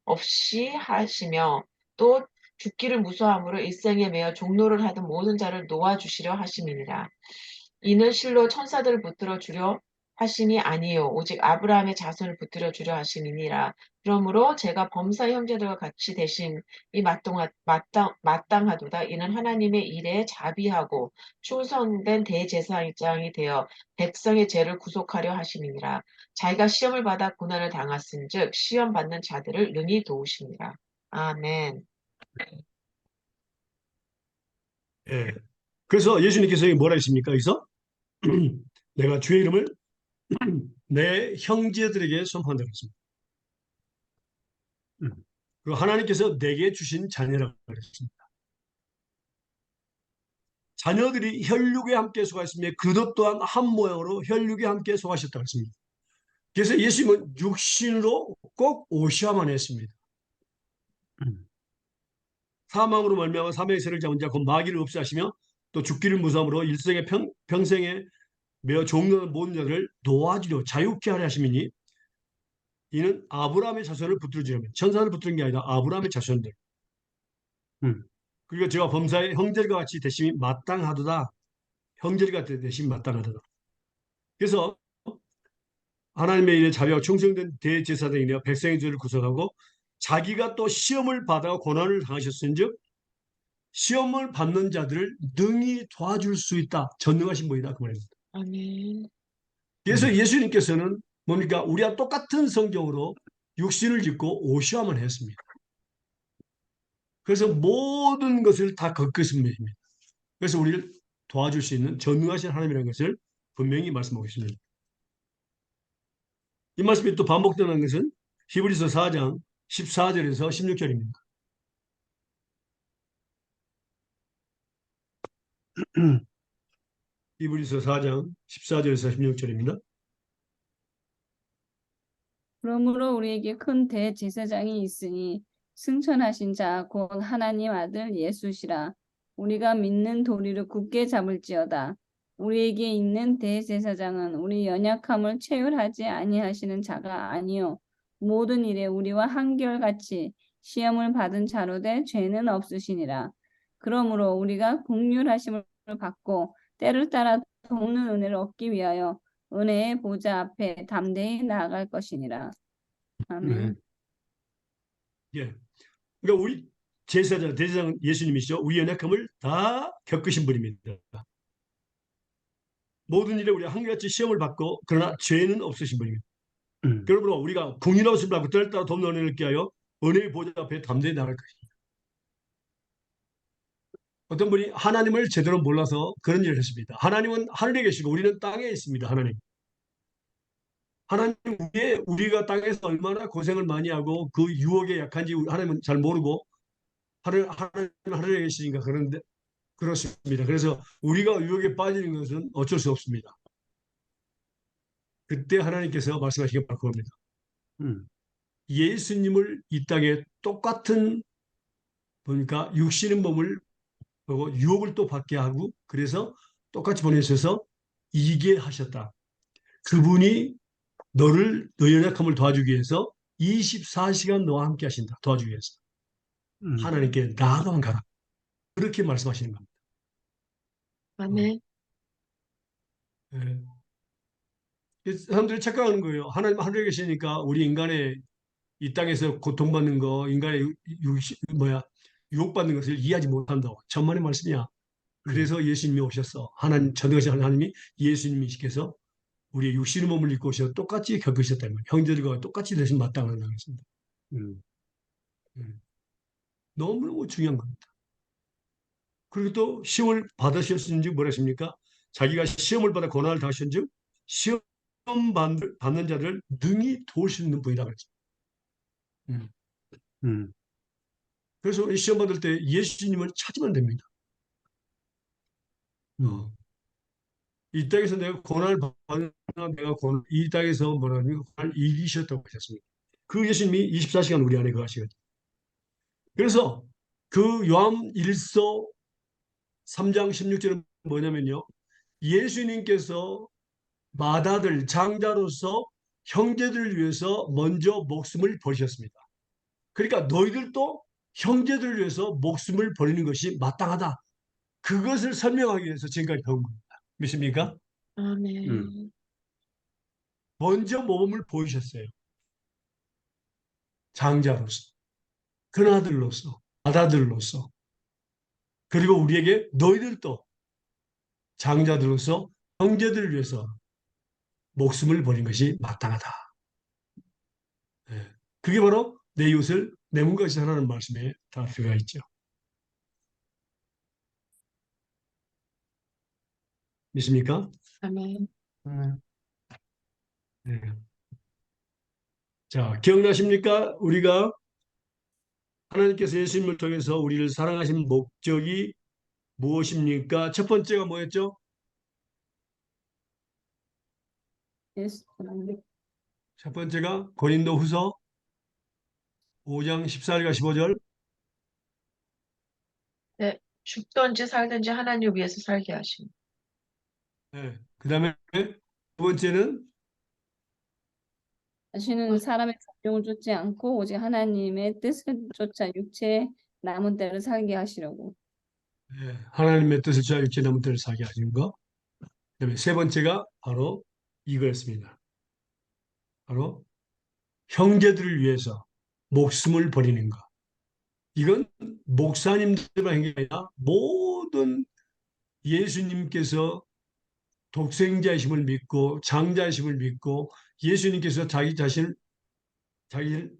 없이 하시며 또 죽기를 무서함으로 일생에 매어 종노를 하던 모든 자를 놓아주시려 하심이니라. 이는 실로 천사들을 붙들어 주려 하심이 아니요 오직 아브라함의 자손을 붙들어 주려 하심이니라. 그러므로 제가 범사 형제들과 같이 대심이 마땅하도다. 이는 하나님의 일에 자비하고 충성된 대제사장이 되어 백성의 죄를 구속하려 하심이니라. 자기가 시험을 받아 고난을 당했은즉 시험 받는 자들을 능히 도우십니다. 아멘. 예. 그래서 예수님께서 뭐라 했습니까? 여기서 내가 주의 이름을 내 형제들에게 선포한다고 했습니다. 음, 그리고 하나님께서 내게 주신 자녀라고 그랬습니다. 자녀들이 혈육에 함께 속하였으며 그것 또한 한 모양으로 혈육에 함께 속하셨다고 했습니다. 그래서 예수님은 육신으로 꼭 오셔야만 했습니다. 음, 사망으로 말미암아 사명의 세를 잡은 자 곧 마귀를 없애하시며 또 죽기를 무서함으로 일생의 평생에 매어 종로는 모든 자들을 놓아주려 자유케 하려 하심이니 이는 아브라함의 자손을 붙들어주려면 천사를 붙드는 게 아니라 아브라함의 자손들 음, 그리고 제가 범사의 형제들과 같이 대심이 마땅하도다. 형제들과 대심이 마땅하도다. 그래서 하나님의 일에 자비하고 충성된 대제사장이며 백성의 죄를 구속하고 자기가 또 시험을 받아 고난을 당하셨은즉 시험을 받는 자들을 능히 도와줄 수 있다. 전능하신 분이다. 그 말입니다. 아멘. 그래서 예수님께서는 뭡니까? 우리와 똑같은 성경으로 육신을 짓고 오셔야만 했습니다. 그래서 모든 것을 다 겪으십니다. 그래서 우리를 도와줄 수 있는 전능하신 하나님이라는 것을 분명히 말씀하고 있습니다. 이 말씀이 또 반복되는 것은 히브리서 4장 14절에서 16절입니다. 히브리서 4장 14절에서 16절입니다. 그러므로 우리에게 큰 대제사장이 있으니 승천하신 자 곧 하나님 아들 예수시라. 우리가 믿는 도리를 굳게 잡을지어다. 우리에게 있는 대제사장은 우리 연약함을 체휼하지 아니하시는 자가 아니요 모든 일에 우리와 한결같이 시험을 받은 자로 돼 죄는 없으시니라. 그러므로 우리가 긍휼하심을 받고 때를 따라 돕는 은혜를 얻기 위하여 은혜의 보좌 앞에 담대히 나아갈 것이니라. 네. 아멘. 예. 그러니까 우리 제사장, 대제사장은 예수님이시죠. 우리 연약함을 다 겪으신 분입니다. 모든 일에 우리가 한결같이 시험을 받고 그러나 죄는 없으신 분입니다. 음, 그러므로 우리가 궁인하고 싶다고 때를 따라 돕는 은혜를 얻기 위하여 은혜의 보좌 앞에 담대히 나아갈 것입니다. 어떤 분이 하나님을 제대로 몰라서 그런 일을 했습니다. 하나님은 하늘에 계시고 우리는 땅에 있습니다. 하나님. 하나님 위에 우리가 땅에서 얼마나 고생을 많이 하고 그 유혹에 약한지 하나님은 잘 모르고 하늘에 계시니까 그런데 그렇습니다. 그래서 우리가 유혹에 빠지는 것은 어쩔 수 없습니다. 그때 하나님께서 말씀하시기 바로 그겁니다. 음, 예수님을 이 땅에 똑같은 보니까 육신의 몸을 보고 유혹을 또 받게 하고 그래서 똑같이 보내셔서 이게 하셨다. 그분이 너의 연약함을 도와주기 위해서 24시간 너와 함께 하신다. 도와주기 위해서. 음, 하나님께 나아가만 가라. 그렇게 말씀하시는 겁니다. 어, 아멘. 예. 사람들이 착각하는 거예요. 하나님 하늘에 계시니까 우리 인간의 이 땅에서 고통받는 거, 인간의 유혹받는 것을 이해하지 못한다고. 천만의 말씀이야. 음, 그래서 예수님이 오셨어. 하나님, 전능하신 하나님이 예수님이시께서 우리의 육신의 몸을 입고 오셔서 똑같이 겪으셨다면 형제들과 똑같이 대신 마땅하다고 했습니다. 음, 음. 너무너무 중요한 겁니다. 그리고 또 시험을 받으셨는지 뭐라 했습니까? 자기가 시험을 받아 고난을 당하셨는지 시험 받는 자를 능히 도울 수 있는 분이라고 했죠. 음. 음, 그래서 우리 시험 받을 때 예수님을 찾으면 됩니다. 음, 어. 이 땅에서 내가 고난을 받는 이 땅에서 뭐라는 고난을 이기셨다고 하셨습니다. 그 예수님이 24시간 우리 안에 거하시거든요. 그래서 그 요한 1서 3장 16절은 뭐냐면요. 예수님께서 맏아들 장자로서 형제들을 위해서 먼저 목숨을 버리셨습니다. 그러니까 너희들도 형제들을 위해서 목숨을 버리는 것이 마땅하다. 그것을 설명하기 위해서 지금까지 배운 겁니다. 믿습니까? 음, 아멘. 먼저 모범을 보이셨어요. 장자로서, 큰아들로서, 맏아들로서. 그리고 우리에게 너희들도 장자들로서 형제들을 위해서 목숨을 버린 것이 마땅하다. 예. 그게 바로 내 이웃을 내 몸과 같이 하라는 말씀에 다 들어가 있죠. 믿습니까? 아멘. 음. 네. 자, 기억나십니까? 우리가 하나님께서 예수님을 통해서 우리를 사랑하신 목적이 무엇입니까? 첫 번째가 뭐였죠? 예수, 첫 번째가 고린도후서 5장 14절과 15절. 네, 죽든지 살든지 하나님을 위해서 살게 하심. 네. 그다음에 두 번째는 다시는 사람의 종을 쫓지 않고 오직 하나님의 뜻을 쫓아 육체의 남은 때를 살게 하시려고. 하나님의 뜻을 쫓아 육체 남은 뜻을 사게 하시는 거. 그다음에 세 번째가 바로 이거였습니다. 바로 형제들을 위해서 목숨을 버리는 것. 이건 목사님들만 한 게 아니라 모든 예수님께서 독생자이심을 믿고 장자이심을 믿고 예수님께서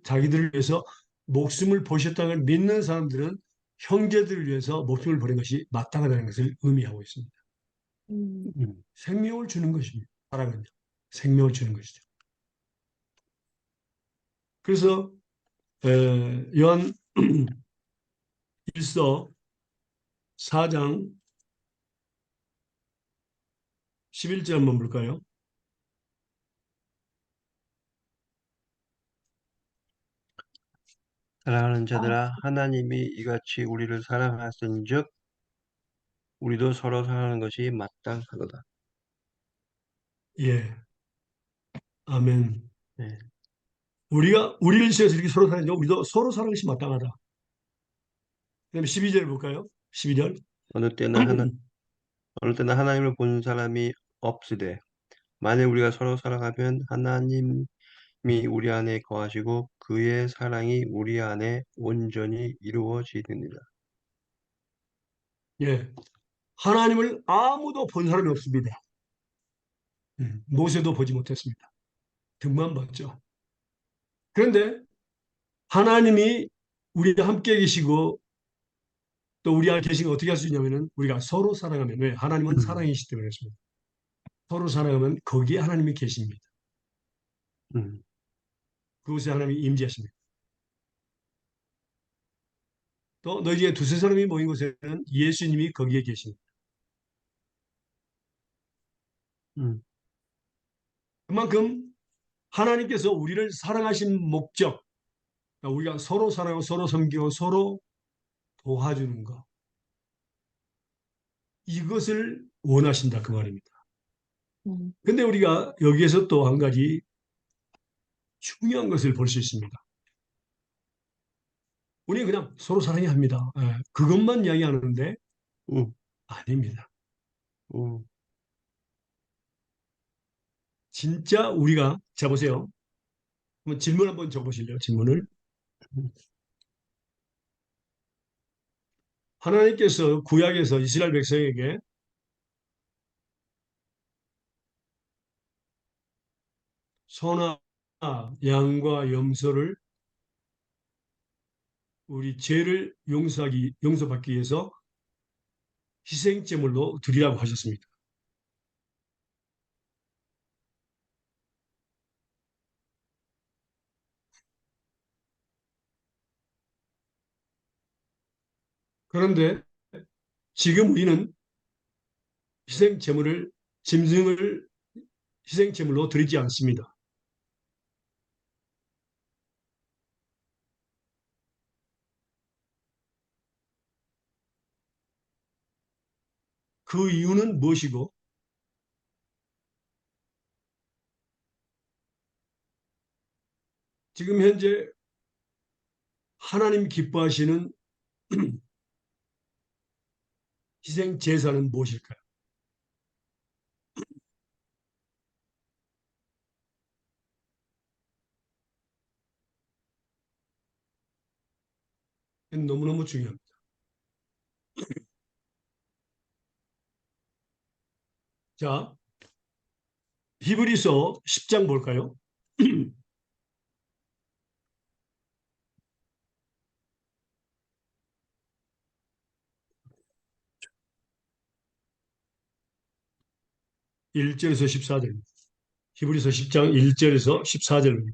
자기들을 위해서 목숨을 보셨다는 걸 믿는 사람들은 형제들을 위해서 목숨을 버린 것이 마땅하다는 것을 의미하고 있습니다. 음, 생명을 주는 것입니다. 사랑은요. 생명을 주는 것이죠. 그래서 요한 1서 4장 11절 한번 볼까요? 사랑하는 아, 자들아, 하나님이 이같이 우리를 사랑하신즉 우리도 서로 사랑하는 것이 마땅하도다. 예, 아멘. 네. 우리가 우리를 위해서 이렇게 서로 사랑하죠. 우리도 서로 사랑하는 것이 마땅하다. 그다음에 12절 볼까요? 12절. 어느 때는 하나 어느 때는 하나님을 보는 사람이 없으되 만일 우리가 서로 사랑하면 하나님이 우리 안에 거하시고 그의 사랑이 우리 안에 온전히 이루어지느니라. 예, 하나님을 아무도 본 사람이 없습니다. 모세도 보지 못했습니다. 등만 봤죠. 그런데 하나님이 우리와 함께 계시고 또 우리 안에 계신 거 어떻게 할 수 있냐면은 우리가 서로 사랑하면 왜? 하나님은 음, 사랑이시기 때문에 그렇습니다. 서로 사랑하면 거기에 하나님이 계십니다. 음, 그곳에 하나님이 임재하십니다. 또 너희 중에 두세 사람이 모인 곳에는 예수님이 거기에 계십니다. 음, 그만큼 하나님께서 우리를 사랑하신 목적, 그러니까 우리가 서로 사랑하고 서로 섬기고 서로 도와주는 것, 이것을 원하신다 그 말입니다. 음, 근데 우리가 여기에서 또 한 가지 중요한 것을 볼 수 있습니다. 우리는 그냥 서로 사랑해야 합니다. 그것만 이야기하는데 음, 아닙니다. 음, 진짜 우리가 자 보세요. 한번 질문 한번 적어보실래요? 질문을. 음. 하나님께서 구약에서 이스라엘 백성에게 소나 양과 염소를 우리 죄를 용서받기 위해서 희생제물로 드리라고 하셨습니다. 그런데 지금 우리는 희생제물을 짐승을 희생제물로 드리지 않습니다. 그 이유는 무엇이고 지금 현재 하나님 기뻐하시는 희생 제사는 무엇일까요? 너무너무 중요합니다. 자, 히브리서 10장 볼까요? 1절에서 14절. 히브리서 10장 1절에서 14절입니다.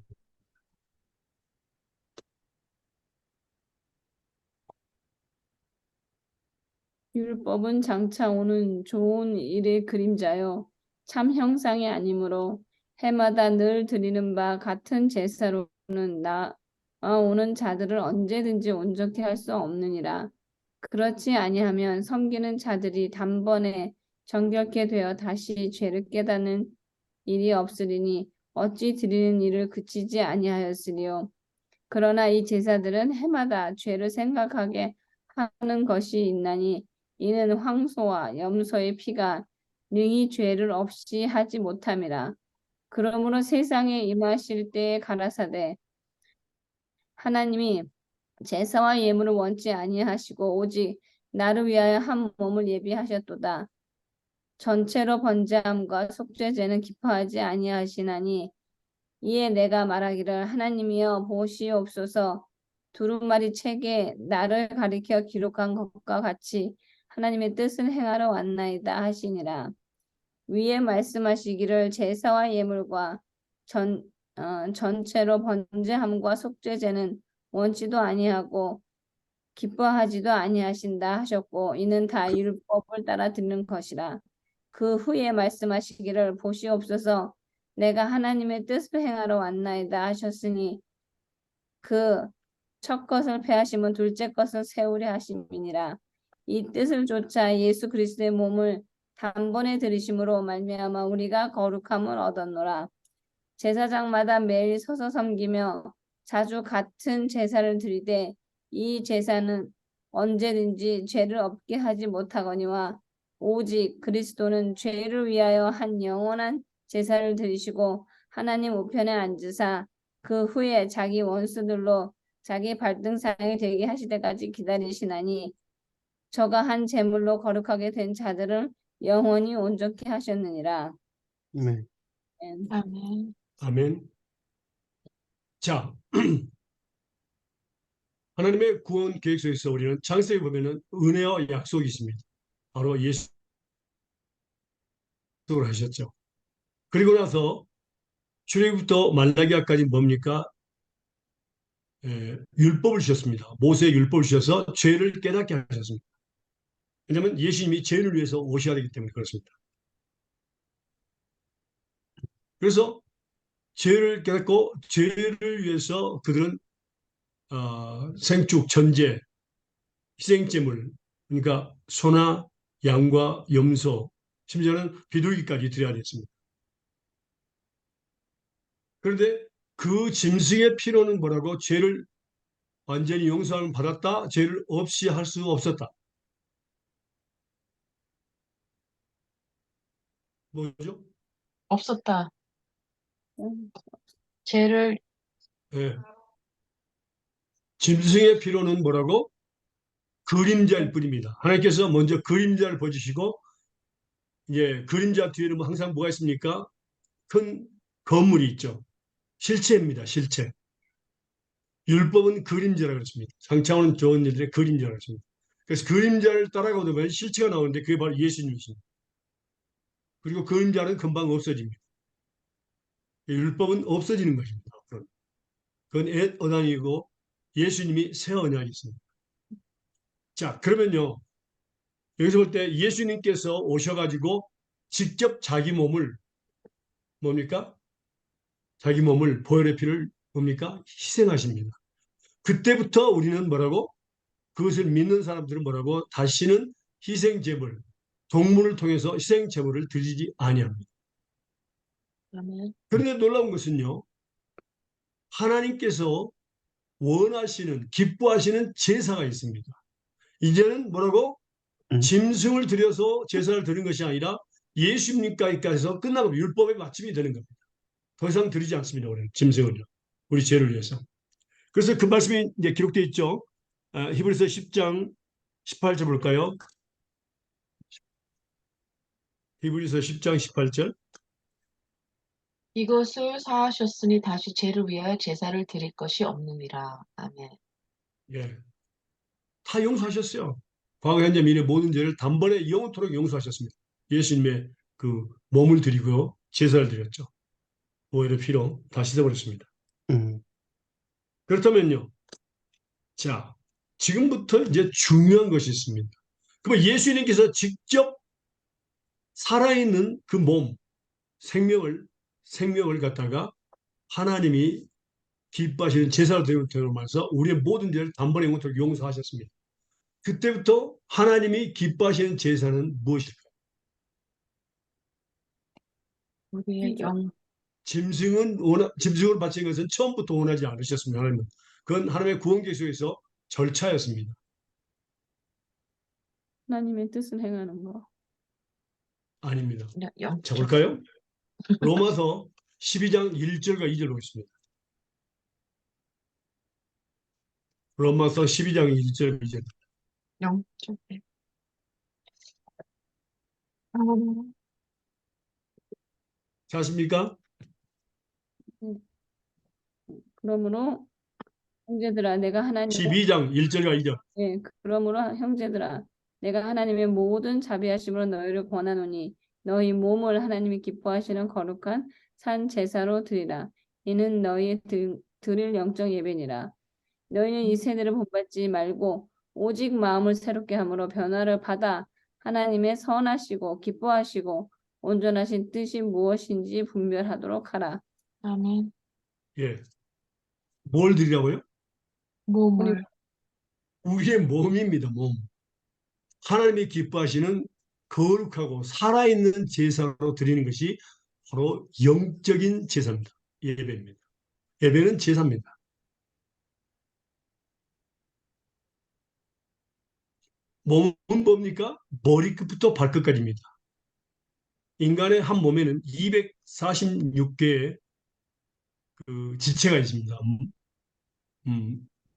율법은 장차 오는 좋은 일의 그림자요 참 형상이 아니므로 해마다 늘 드리는 바 같은 제사로는 나아오는 자들을 언제든지 온전케 할 수 없느니라. 그렇지 아니하면 섬기는 자들이 단번에 정결케 되어 다시 죄를 깨닫는 일이 없으리니 어찌 드리는 일을 그치지 아니하였으리요. 그러나 이 제사들은 해마다 죄를 생각하게 하는 것이 있나니 이는 황소와 염소의 피가 능히 죄를 없이 하지 못함이라. 그러므로 세상에 임하실 때에 가라사대 하나님이 제사와 예물을 원치 아니하시고 오직 나를 위하여 한 몸을 예비하셨도다. 전체로 번제함과 속죄제는 기뻐하지 아니하시나니 이에 내가 말하기를 하나님이여 보시옵소서 두루마리 책에 나를 가리켜 기록한 것과 같이 하나님의 뜻을 행하러 왔나이다 하시니라. 위에 말씀하시기를 제사와 예물과 전체로 번제함과 속죄제는 원치도 아니하고 기뻐하지도 아니하신다 하셨고 이는 다 율법을 따라 듣는 것이라. 그 후에 말씀하시기를 보시옵소서 내가 하나님의 뜻을 행하러 왔나이다 하셨으니 그 첫 것을 패하심은 둘째 것을 세우려 하심이니라. 이 뜻을 쫓아 예수 그리스도의 몸을 단번에 들이심으로 말미암아 우리가 거룩함을 얻었노라. 제사장마다 매일 서서 섬기며 자주 같은 제사를 드리되 이 제사는 언제든지 죄를 없게 하지 못하거니와 오직 그리스도는 죄를 위하여 한 영원한 제사를 드리시고 하나님 우편에 앉으사 그 후에 자기 원수들로 자기 발등상이 되게 하실 때까지 기다리시나니 저가 한 제물로 거룩하게 된 자들을 영원히 온전케 하셨느니라. 네. 아멘. 아멘. 자, 하나님의 구원 계획 속에서 우리는 창세기 보면은 은혜와 약속이 있습니다. 바로 예수를 하셨죠. 그리고 나서 출애굽부터 말라기야까지 뭡니까? 율법을 주셨습니다. 모세의 율법을 주셔서 죄를 깨닫게 하셨습니다. 왜냐하면 예수님이 죄를 위해서 오셔야 되기 때문에 그렇습니다. 그래서 죄를 깨닫고 죄를 위해서 그들은 생축, 전제, 희생제물, 그러니까 소나 양과 염소, 심지어는 비둘기까지 드려야 됐습니다. 그런데 그 짐승의 피로는 뭐라고? 죄를 완전히 용서함을 받았다, 죄를 없이 할 수 없었다. 뭐죠? 없었다. 음. 죄를 예. 짐승의 피로는 뭐라고? 그림자일 뿐입니다. 하나님께서 먼저 그림자를 보여주시고, 이제 그림자 뒤에는 항상 뭐가 있습니까? 큰 건물이 있죠. 실체입니다. 실체. 율법은 그림자라고 그랬습니다. 장차오는 좋은 일들의 그림자라고 했습니다. 그래서 그림자를 따라가다 보면 실체가 나오는데 그게 바로 예수님이십니다. 그리고 그림자는 금방 없어집니다. 율법은 없어지는 것입니다. 그건 옛 언약이고 예수님이 새 언약이 있습니다. 자, 그러면요. 여기서 볼 때 예수님께서 오셔가지고 직접 자기 몸을 뭡니까? 자기 몸을 보혈의 피를 뭡니까? 희생하십니다. 그때부터 우리는 뭐라고? 그것을 믿는 사람들은 뭐라고? 다시는 희생제물, 동물을 통해서 희생제물을 드리지 아니합니다. 아멘. 그런데 놀라운 것은요. 하나님께서 원하시는, 기뻐하시는 제사가 있습니다. 이제는 뭐라고? 짐승을 들여서 제사를 드리는 것이 아니라 예수님까지 해서 끝나고 율법의 마침이 되는 겁니다. 더 이상 드리지 않습니다. 우리는 짐승을요. 우리 죄를 위해서. 그래서 그 말씀이 이제 기록되어 있죠. 히브리서 10장 18절 볼까요? 히브리서 10장 18절. 이것을 사하셨으니 다시 죄를 위하여 제사를 드릴 것이 없느니라. 아멘. 예. 다 용서하셨어요. 과거, 현재, 미래 모든 죄를 단번에 영원토록 용서하셨습니다. 예수님의 그 몸을 드리고요. 제사를 드렸죠. 오히려 피로 다 씻어버렸습니다. 음, 그렇다면요. 자, 지금부터 이제 중요한 것이 있습니다. 그럼 예수님께서 직접 살아있는 그 몸, 생명을 갖다가 하나님이 기뻐하시는 제사로 드림으로써 우리의 모든 죄를 단번에 영원토록 용서하셨습니다. 그때부터 하나님이 기뻐하시는 제사는 무엇일까요? 우리의 영, 짐승을 바치는 것은 처음부터 원하지 않으셨습니다. 하나님은. 그건 하나님의 구원 계획에서 절차였습니다. 하나님의 뜻을 행하는 거. 아닙니다. 영, 자, 볼까요? 로마서 12장 1절과 2절 보겠습니다. 로마서 12장 1절, 2절. 영적. 찾습니까? 음, 그러므로 형제들아, 내가 하나님의 12장 1절과 2절. 예, 그러므로 형제들아, 내가 하나님의 모든 자비하심으로 너희를 권하노니 너희 몸을 하나님이 기뻐하시는 거룩한 산 제사로 드리라. 이는 너희 드릴 영적 예배니라. 너희는 이 세대를 본받지 말고 오직 마음을 새롭게 함으로 변화를 받아 하나님의 선하시고 기뻐하시고 온전하신 뜻이 무엇인지 분별하도록 하라. 아멘. 예. 뭘 드리라고요? 우리 몸을. 우리의 몸입니다, 몸. 하나님이 기뻐하시는 거룩하고 살아있는 제사로 드리는 것이 바로 영적인 제사입니다. 예배입니다. 예배는 제사입니다. 몸은 뭡니까? 머리끝부터 발끝까지입니다. 인간의 한 몸에는 246개의 그 지체가 있습니다.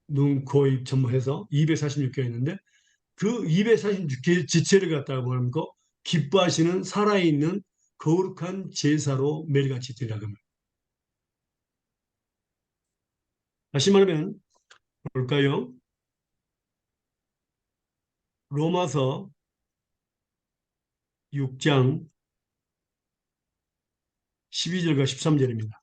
눈, 코, 입 전부해서 246개가 있는데 그 246개의 지체를 갖다가 뭐합니까? 기뻐하시는 살아있는 거룩한 제사로 매일같이 드리라고 합니다. 다시 말하면 볼까요? 로마서 6장 12절과 13절입니다.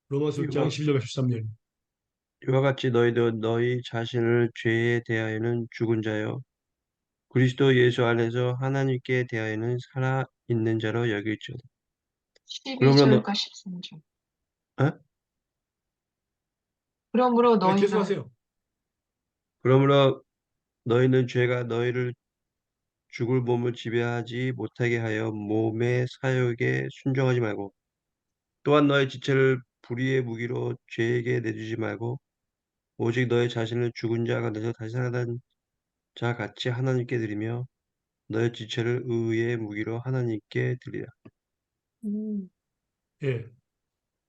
로마서 6장 이와, 12절과 13절. 이와 같이 너희도 너희 자신을 죄에 대하여는 죽은 자요 그리스도 예수 안에서 하나님께 대하여는 살아 있는 자로 여길지어다. 그러므로 12절과 13절. 어? 그러므로 네, 너희는 계속하세요. 그러므로 너희는 죄가 너희를 죽을 몸을 지배하지 못하게 하여 몸의 사욕에 순종하지 말고 또한 너의 지체를 불의의 무기로 죄에게 내주지 말고 오직 너의 자신을 죽은 자 가운데서 다시 살아난 자 같이 하나님께 드리며 너의 지체를 의의 무기로 하나님께 드리라. 음, 예.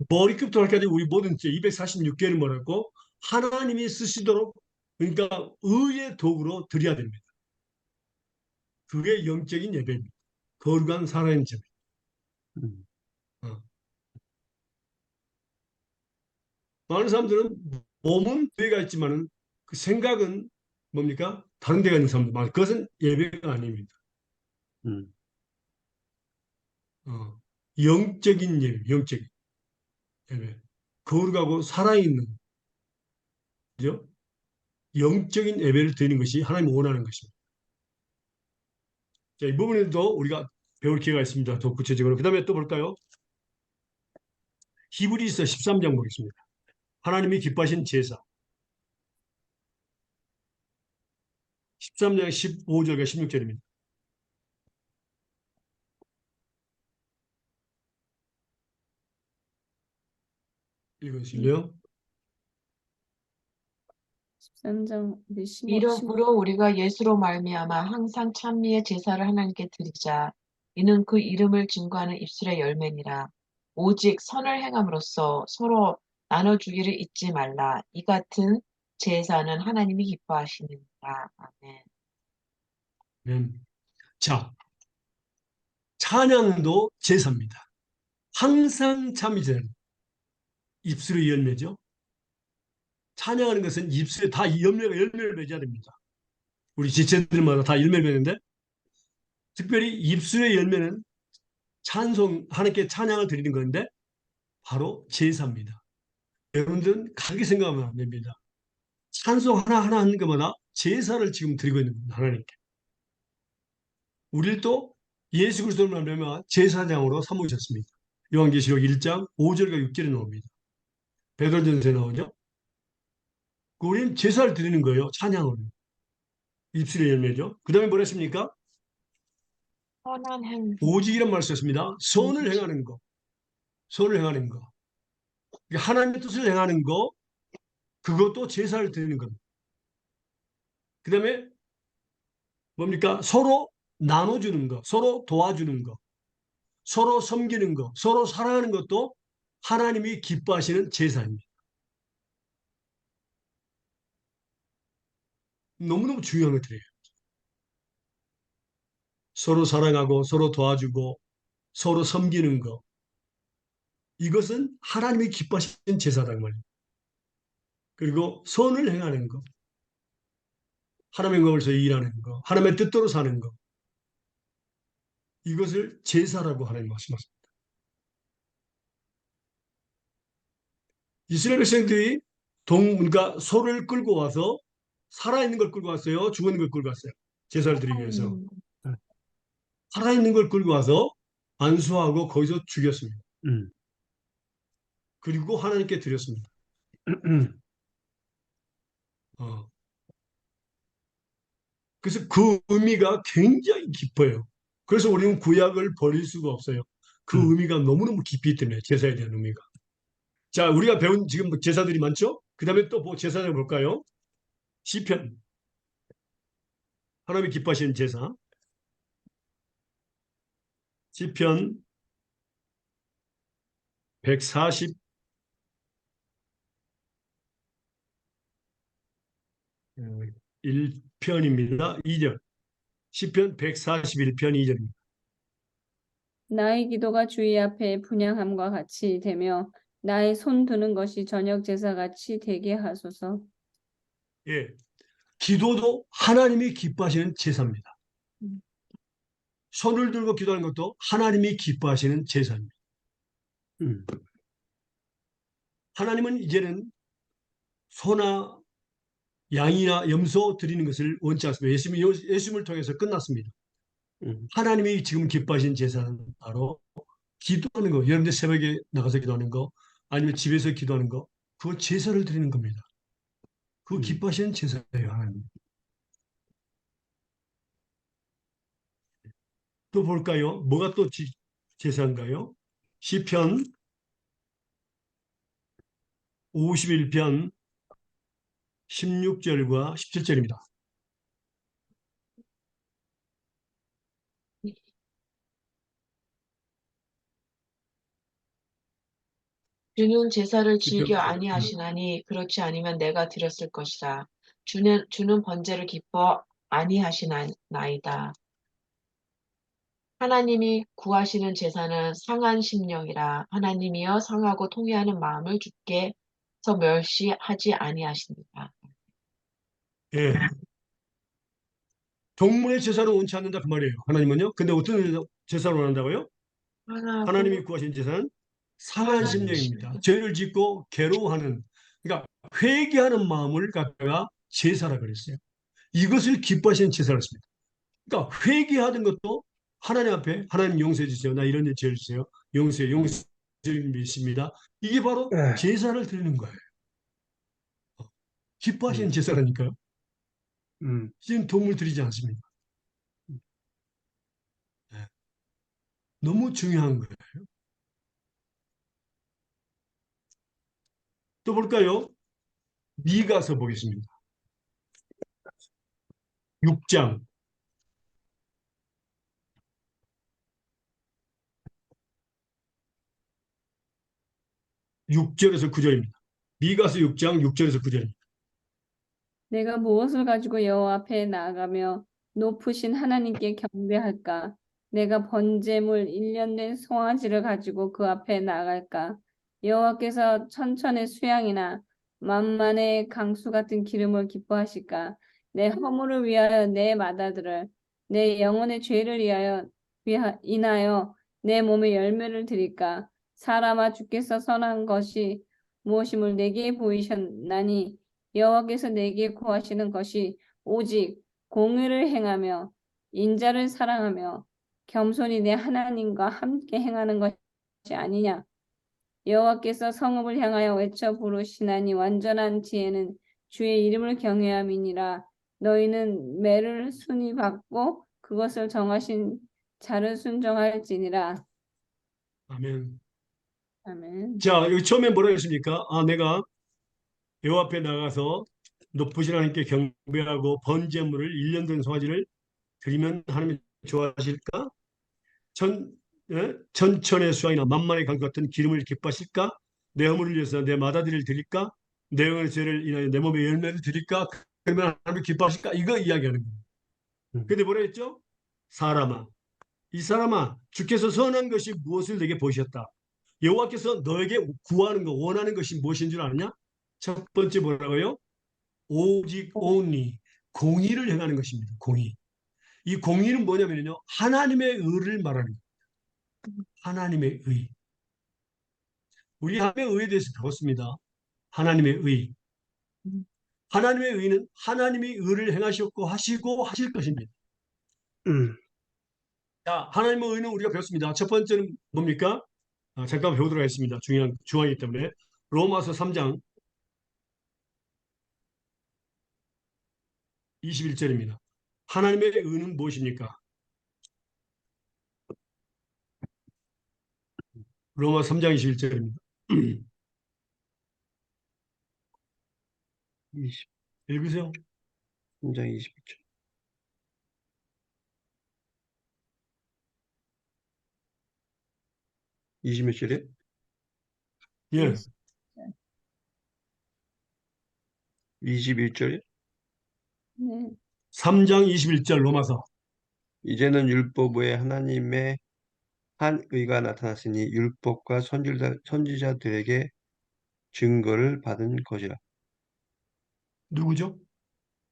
머리끝부터 발까지 우리 모든 246개를 뭐라고 하나님이 쓰시도록 그러니까 의의 도구로 드려야 됩니다. 그게 영적인 예배입니다. 거룩한 살아있는 예배. 음, 어. 많은 사람들은 몸은 교회가 있지만은 그 생각은 뭡니까? 다른 데가 있는 사람들 많아요. 그것은 예배가 아닙니다. 음, 영적인 예배, 영적인 예배. 거룩하고 살아있는, 그죠? 영적인 예배를 드리는 것이 하나님이 원하는 것입니다. 자, 이 부분에도 우리가 배울 기회가 있습니다. 더 구체적으로. 그 다음에 또 볼까요? 히브리서 13장 보겠습니다. 하나님이 기뻐하신 제사. 13장 15절과 16절입니다. 읽으실래요? 13장 15. 이러므로 우리가 예수로 말미암아 항상 찬미의 제사를 하나님께 드리자. 이는 그 이름을 증거하는 입술의 열매니라. 오직 선을 행함으로써 서로 나눠주기를 잊지 말라. 이 같은 제사는 하나님이 기뻐하시느니라. 아멘. 네. 자, 찬양도 제사입니다. 항상 참이제 입술의 열매죠. 찬양하는 것은 입술에 다 열매를 맺어야 됩니다. 우리 지체들마다 다 열매를 맺는데 특별히 입술의 열매는 하나님께 찬양을 드리는 건데 바로 제사입니다. 여러분들은 가게 생각하면 안 됩니다. 찬송 하나하나 하는 것마다 제사를 지금 드리고 있는 겁니다. 하나님께. 우리를 또 예수 그리스도를 만나면 제사장으로 삼으셨습니다. 요한계시록 1장 5절과 6절에 나옵니다. 베드로전서에 나오죠. 우리는 제사를 드리는 거예요. 찬양으로. 입술의 열매죠. 그 다음에 뭐라 했습니까? 선한 행동. 오직이란 말을 썼습니다. 선을 행하는 거. 선을 행하는 거. 하나님의 뜻을 행하는 거. 그것도 제사를 드리는 겁니다. 그 다음에 뭡니까? 서로 나눠주는 거. 서로 도와주는 거. 서로 섬기는 거. 서로 사랑하는 것도 하나님이 기뻐하시는 제사입니다. 너무너무 중요한 것들이에요. 서로 사랑하고 서로 도와주고 서로 섬기는 거. 이것은 하나님이 기뻐하시는 제사단 말이에요. 그리고 선을 행하는 거. 하나님의 것을 일하는 거. 하나님의 뜻대로 사는 거. 이것을 제사라고 하나님 말씀하십니다. 이스라엘 백성들이 그러니까 소를 끌고 와서 살아있는 걸 끌고 왔어요. 죽은 걸 끌고 왔어요. 제사를 드리기 위해서. 살아있는 걸 끌고 와서 안수하고 거기서 죽였습니다. 그리고 하나님께 드렸습니다. 어. 그래서 그 의미가 굉장히 깊어요. 그래서 우리는 구약을 버릴 수가 없어요. 그 의미가 너무너무 깊기 때문에 제사에 대한 의미가. 자, 우리가 배운 지금 제사들이 많죠? 그 다음에 또 뭐 제사를 볼까요? 시편. 하나님이 기뻐하시는 제사. 시편 141편입니다. 2절. 시편 141편 2절입니다. 나의 기도가 주의 앞에 분향함과 같이 되며 나의 손 드는 것이 저녁 제사같이 되게 하소서. 예. 기도도 하나님이 기뻐하시는 제사입니다. 손을 들고 기도하는 것도 하나님이 기뻐하시는 제사입니다. 하나님은 이제는 소나 양이나 염소 드리는 것을 원치 않습니다. 예수님을 통해서 끝났습니다. 하나님이 지금 기뻐하시는 제사는 바로 기도하는 거. 여러분들 새벽에 나가서 기도하는 거, 아니면 집에서 기도하는 거, 그거 제사를 드리는 겁니다. 그거 기뻐하시는 제사예요, 하나님. 또 볼까요? 뭐가 또 제사인가요? 시편 51편 16절과 17절입니다. 주는 제사를 즐겨 시편 아니하시나니 그렇지 아니면 내가 드렸을 것이다. 주는 번제를 기뻐 아니하시나이다. 하나님이 구하시는 제사는 상한 심령이라. 하나님이여 상하고 통회하는 마음을 주께서 멸시하지 아니하십니다. 예. 동물의 제사를 원치 않는다 그 말이에요. 하나님은요. 근데 어떤 제사를 원한다고요? 하나님이 구하신 제사는 상한 심령입니다. 죄를 짓고 괴로워하는, 그러니까 회개하는 마음을 갖다가 제사라 그랬어요. 이것을 기뻐하시는 제사를 했습니다. 그러니까 회개하는 것도 하나님 앞에 하나님 용서해 주세요. 나 이런 일 죄를 주세요. 용서를 믿습니다. 이게 바로 제사를 드리는 거예요. 기뻐하시는 제사라니까요. 지금 도움을 드리지 않습니다. 네. 너무 중요한 거예요. 또 볼까요? 미가서 보겠습니다. 6장 6절에서 9절입니다. 미가서 6장 6절에서 9절입니다. 내가 무엇을 가지고 여호와 앞에 나아가며 높으신 하나님께 경배할까? 내가 번제물 1년 된 송아지를 가지고 그 앞에 나아갈까? 여호와께서 천천의 수양이나 만만의 강수 같은 기름을 기뻐하실까? 내 허물을 위하여 내 맏아들을, 내 영혼의 죄를 인하여 내 몸의 열매를 드릴까? 사람아, 주께서 선한 것이 무엇임을 내게 보이셨나니 여호와께서 내게 구하시는 것이 오직 공의를 행하며 인자를 사랑하며 겸손히 내 하나님과 함께 행하는 것이 아니냐? 여호와께서 성읍을 향하여 외쳐 부르시나니 완전한 지혜는 주의 이름을 경외함이니라. 너희는 매를 순히 받고 그것을 정하신 자를 순종할지니라. 아멘. 아멘. 자, 여기 처음에 뭐라고 했습니까? 내가 여호와 앞에 나가서 높으신 하나님께 경배하고 번제물을 1년 된 송아지를 드리면 하나님이 좋아하실까? 천, 천천의 수양이나 만만의 강도 같은 기름을 기뻐하실까? 내 허물을 위해서 내 맏아들을 드릴까? 내 영혼의 죄를 인하여 내 몸의 열매를 드릴까? 그러면 하나님이 기뻐하실까? 이거 이야기하는 거예요. 음, 근데 뭐라 했죠? 사람아, 이 사람아, 주께서 선한 것이 무엇을 내게 보이셨다. 여호와께서 너에게 구하는 거, 원하는 것이 무엇인 줄 아느냐? 첫 번째 뭐라고요? 오직 only 공의를 행하는 것입니다. 공의. 이 공의는 뭐냐면요, 하나님의 의를 말하는 거예요. 하나님의 의. 우리 하나님의 의에 대해서 배웠습니다. 하나님의 의. 하나님의 의는 하나님이 의를 행하셨고 하시고 하실 것입니다. 음, 자, 하나님의 의는 우리가 배웠습니다. 첫 번째는 뭡니까? 잠깐 배우도록 하겠습니다. 중요하기 때문에. 로마서 3장 21절입니다. 하나님의 의는 무엇입니까? 로마 3장 21절입니다. 20, 읽으세요. 3장 21절. 20몇 절에? 예. 21절에? 네. 3장 21절 로마서. 이제는 율법 외에 하나님의 한 의가 나타났으니 율법과 선지자들에게 증거를 받은 것이라. 누구죠?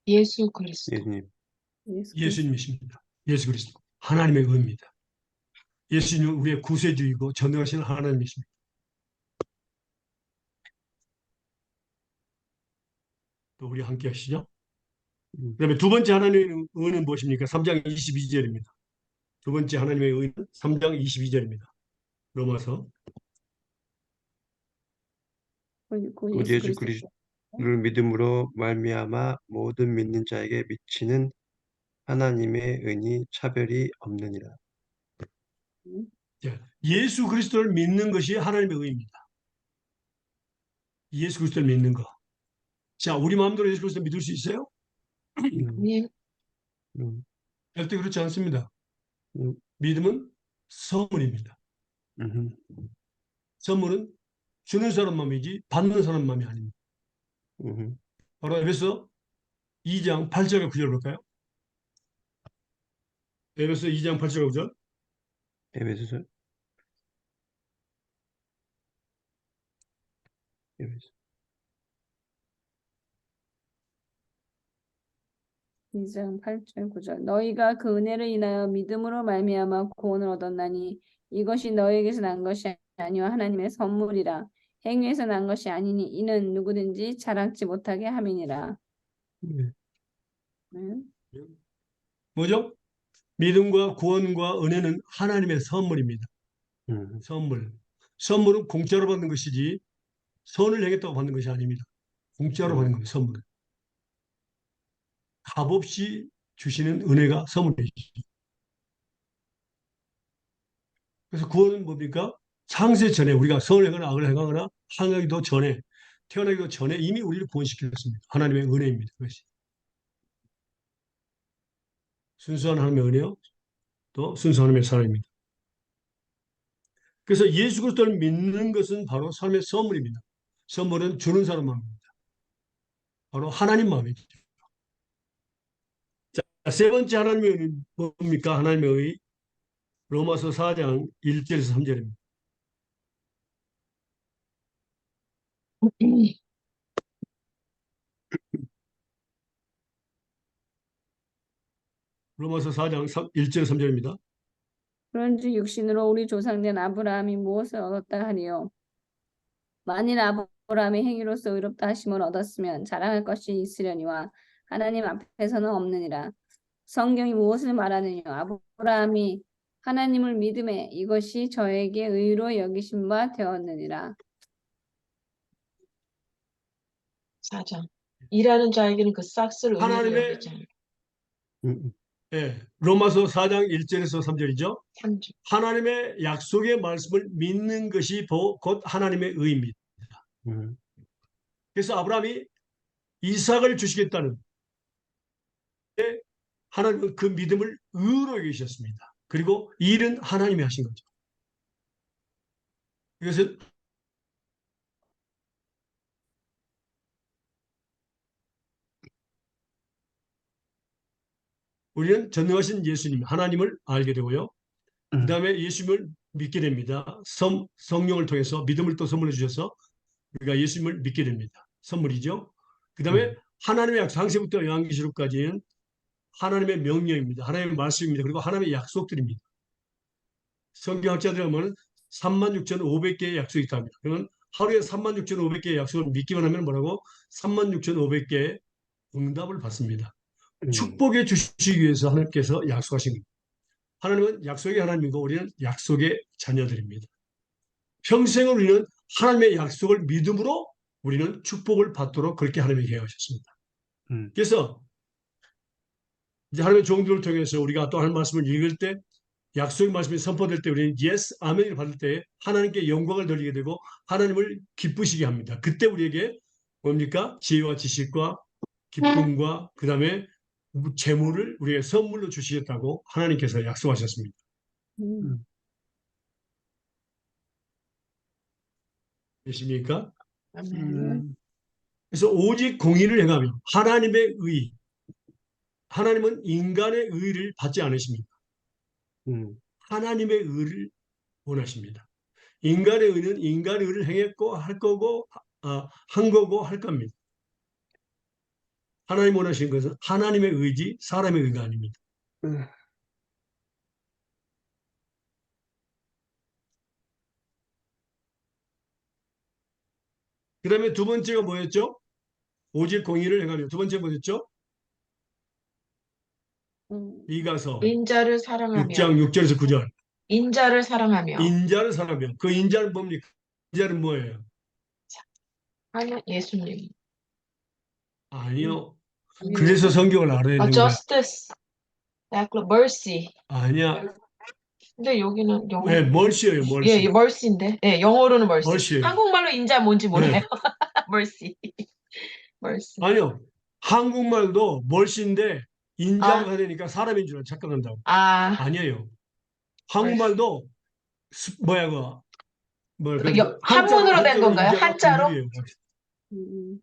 예수 그리스도. 예수님. 예수 그리스도. 예수님이십니다. 예수 그리스도. 하나님의 의입니다. 예수님은 우리의 구세주이고 전능하신 하나님이십니다. 또 우리 함께 하시죠. 음, 그다음에 두 번째 하나님의 의는 무엇입니까? 3장 22절입니다. 두 번째 하나님의 의는 3장 22절입니다. 로마서. 그 곧 예수 예수 그리스도. 그리스도를 믿음으로 말미암아 모든 믿는 자에게 미치는 하나님의 은이 차별이 없느니라. 자, 예수 그리스도를 믿는 것이 하나님의 의입니다. 예수 그리스도를 믿는 거. 자, 우리 마음대로 예수 그리스도를 믿을 수 있어요? 음, 예. 음, 절대 그렇지 않습니다. 음, 믿음은 선물입니다. 음, 선물은 주는 사람 마음이지 받는 사람 마음이 아닙니다. 음. 바로 에베소 2장 8절과 9절 볼까요? 에베소 2장 8절과 9절. 에베소서. 에베소. 2장 8절 9절. 너희가 그 은혜를 인하여 믿음으로 말미암아 구원을 얻었나니 이것이 너희에게서 난 것이 아니요 하나님의 선물이라. 행위에서 난 것이 아니니 이는 누구든지 자랑치 못하게 함이니라. 네. 뭐죠? 믿음과 구원과 은혜는 하나님의 선물입니다. 음, 선물. 선물은 공짜로 받는 것이지 선을 행했다고 받는 것이 아닙니다. 공짜로 받는 음, 겁니다. 선물. 값없이 주시는 은혜가 선물이죠. 그래서 구원은 뭡니까? 창세 전에 우리가 선을 행하거나 악을 행하거나 하기도 전에 태어나기도 전에 이미 우리를 구원시켰습니다. 하나님의 은혜입니다. 그것이. 순수한 하나님의 은혜요. 또 순수한 하나님의 사랑입니다. 그래서 예수 그리스도를 믿는 것은 바로 삶의 선물입니다. 선물은 주는 사람 마음입니다. 바로 하나님 마음이죠. 자, 세 번째 하나님의 의는 뭡니까? 하나님의 의. 로마서 4장 1절에서 3절입니다. 로마서 4장 1절 3절입니다. 그런즉 육신으로 우리 조상된 아브라함이 무엇을 얻었다 하리요? 만일 아브라함의 행위로서 의롭다 하심을 얻었으면 자랑할 것이 있으려니와 하나님 앞에서는 없느니라. 성경이 무엇을 말하느냐? 아브라함이 하나님을 믿음에 이것이 저에게 의로 여기신 바 되었느니라. 4장. 일하는 자에게는 그 싹스를 의로 하나님의 여기잖아. 예, 로마서 4장 1절에서 3절이죠. 3절. 하나님의 약속의 말씀을 믿는 것이 곧 하나님의 의입니다. 음, 그래서 아브라함이 이삭을 주시겠다는 하나님은 그 믿음을 의로 여기셨습니다. 그리고 일은 하나님이 하신 거죠. 이것은 우리는 전능하신 예수님, 하나님을 알게 되고요. 그 음, 다음에 예수님을 믿게 됩니다. 성령을 통해서 믿음을 또 선물해 주셔서 우리가 예수님을 믿게 됩니다. 선물이죠. 그 다음에 음, 하나님의 약속, 창세부터 요한계시록까지는 하나님의 명령입니다. 하나님의 말씀입니다. 그리고 하나님의 약속들입니다. 성경학자들이 보면 36,500개의 약속이 있다 합니다. 그러면 하루에 36,500개의 약속을 믿기만 하면 뭐라고? 36,500개의 응답을 받습니다. 음, 축복해 주시기 위해서 하나님께서 약속하신 겁니다. 하나님은 약속의 하나님이고 우리는 약속의 자녀들입니다. 평생을 우리는 하나님의 약속을 믿음으로 우리는 축복을 받도록 그렇게 하나님이 계획하셨습니다. 음, 그래서 이제 하나님의 종들을 통해서 우리가 또 하나님 말씀을 읽을 때 약속의 말씀이 선포될 때 우리는 예스, 아멘을 받을 때 하나님께 영광을 돌리게 되고 하나님을 기쁘시게 합니다. 그때 우리에게 뭡니까? 지혜와 지식과 기쁨과 그 다음에 재물을 우리의 선물로 주시겠다고 하나님께서 약속하셨습니다. 음, 음, 되십니까? 아멘. 음, 그래서 오직 공의를 행하며 하나님의 의, 하나님은 인간의 의를 받지 않으십니다. 음, 하나님의 의를 원하십니다. 인간의 의는 인간의 의를 행했고 할 거고 한 거고 할 겁니다. 하나님 원하시는 것은 하나님의 의지 사람의 의가 아닙니다. 음. 그 다음에 두 번째가 뭐였죠? 오직 공의를 행하며 두 번째 뭐였죠? 음. 이가서 인자를 사랑하며 6장 6절에서 9절 인자를 사랑하며 인자를 사랑하며 그 인자는 뭡니까? 인자는 뭐예요? 하나 예수님. 아니요. 아니면 그래서 성경을 알아야 되는 거예요. justice, mercy. 아니야. 근데 여기는 영어 왜 멀시예요, 예, 멀시. mercy인데. 예, 영어로는 mercy. 멀시예요. 한국말로 인자 뭔지 몰라요. 네. mercy. mercy. 아니요. 한국말도 멀시인데 인자로 아, 해야 되니까 사람인 줄 착각한다고. 아, 아니에요. mercy. 한국말도 뭐야 그 한문으로 된 한자로 건가요? 인자가 한자로? 국률이에요.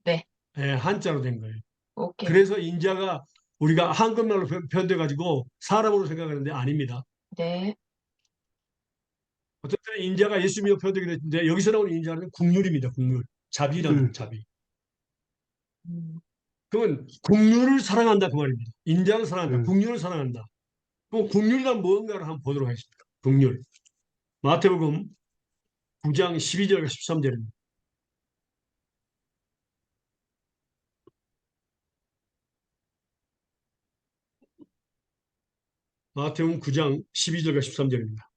네. 예, 한자로 된 거예요. 오케이. 그래서 인자가 우리가 한국말로 표현돼 가지고 사람으로 생각하는데 아닙니다. 네. 어떤 때는 인자가 예수님으로 표현되기도 했는데 여기서 나오는 인자는 국률입니다. 국률. 자비라는 자비. 음, 그러면 국률을 사랑한다 그 말입니다. 인자를 사랑한다. 음. 국률을 사랑한다. 그럼 국률이란 무언가를 한번 보도록 하겠습니다. 국률. 마태복음 9장 12절과 13절입니다. 마태복음 9장 12절과 13절입니다.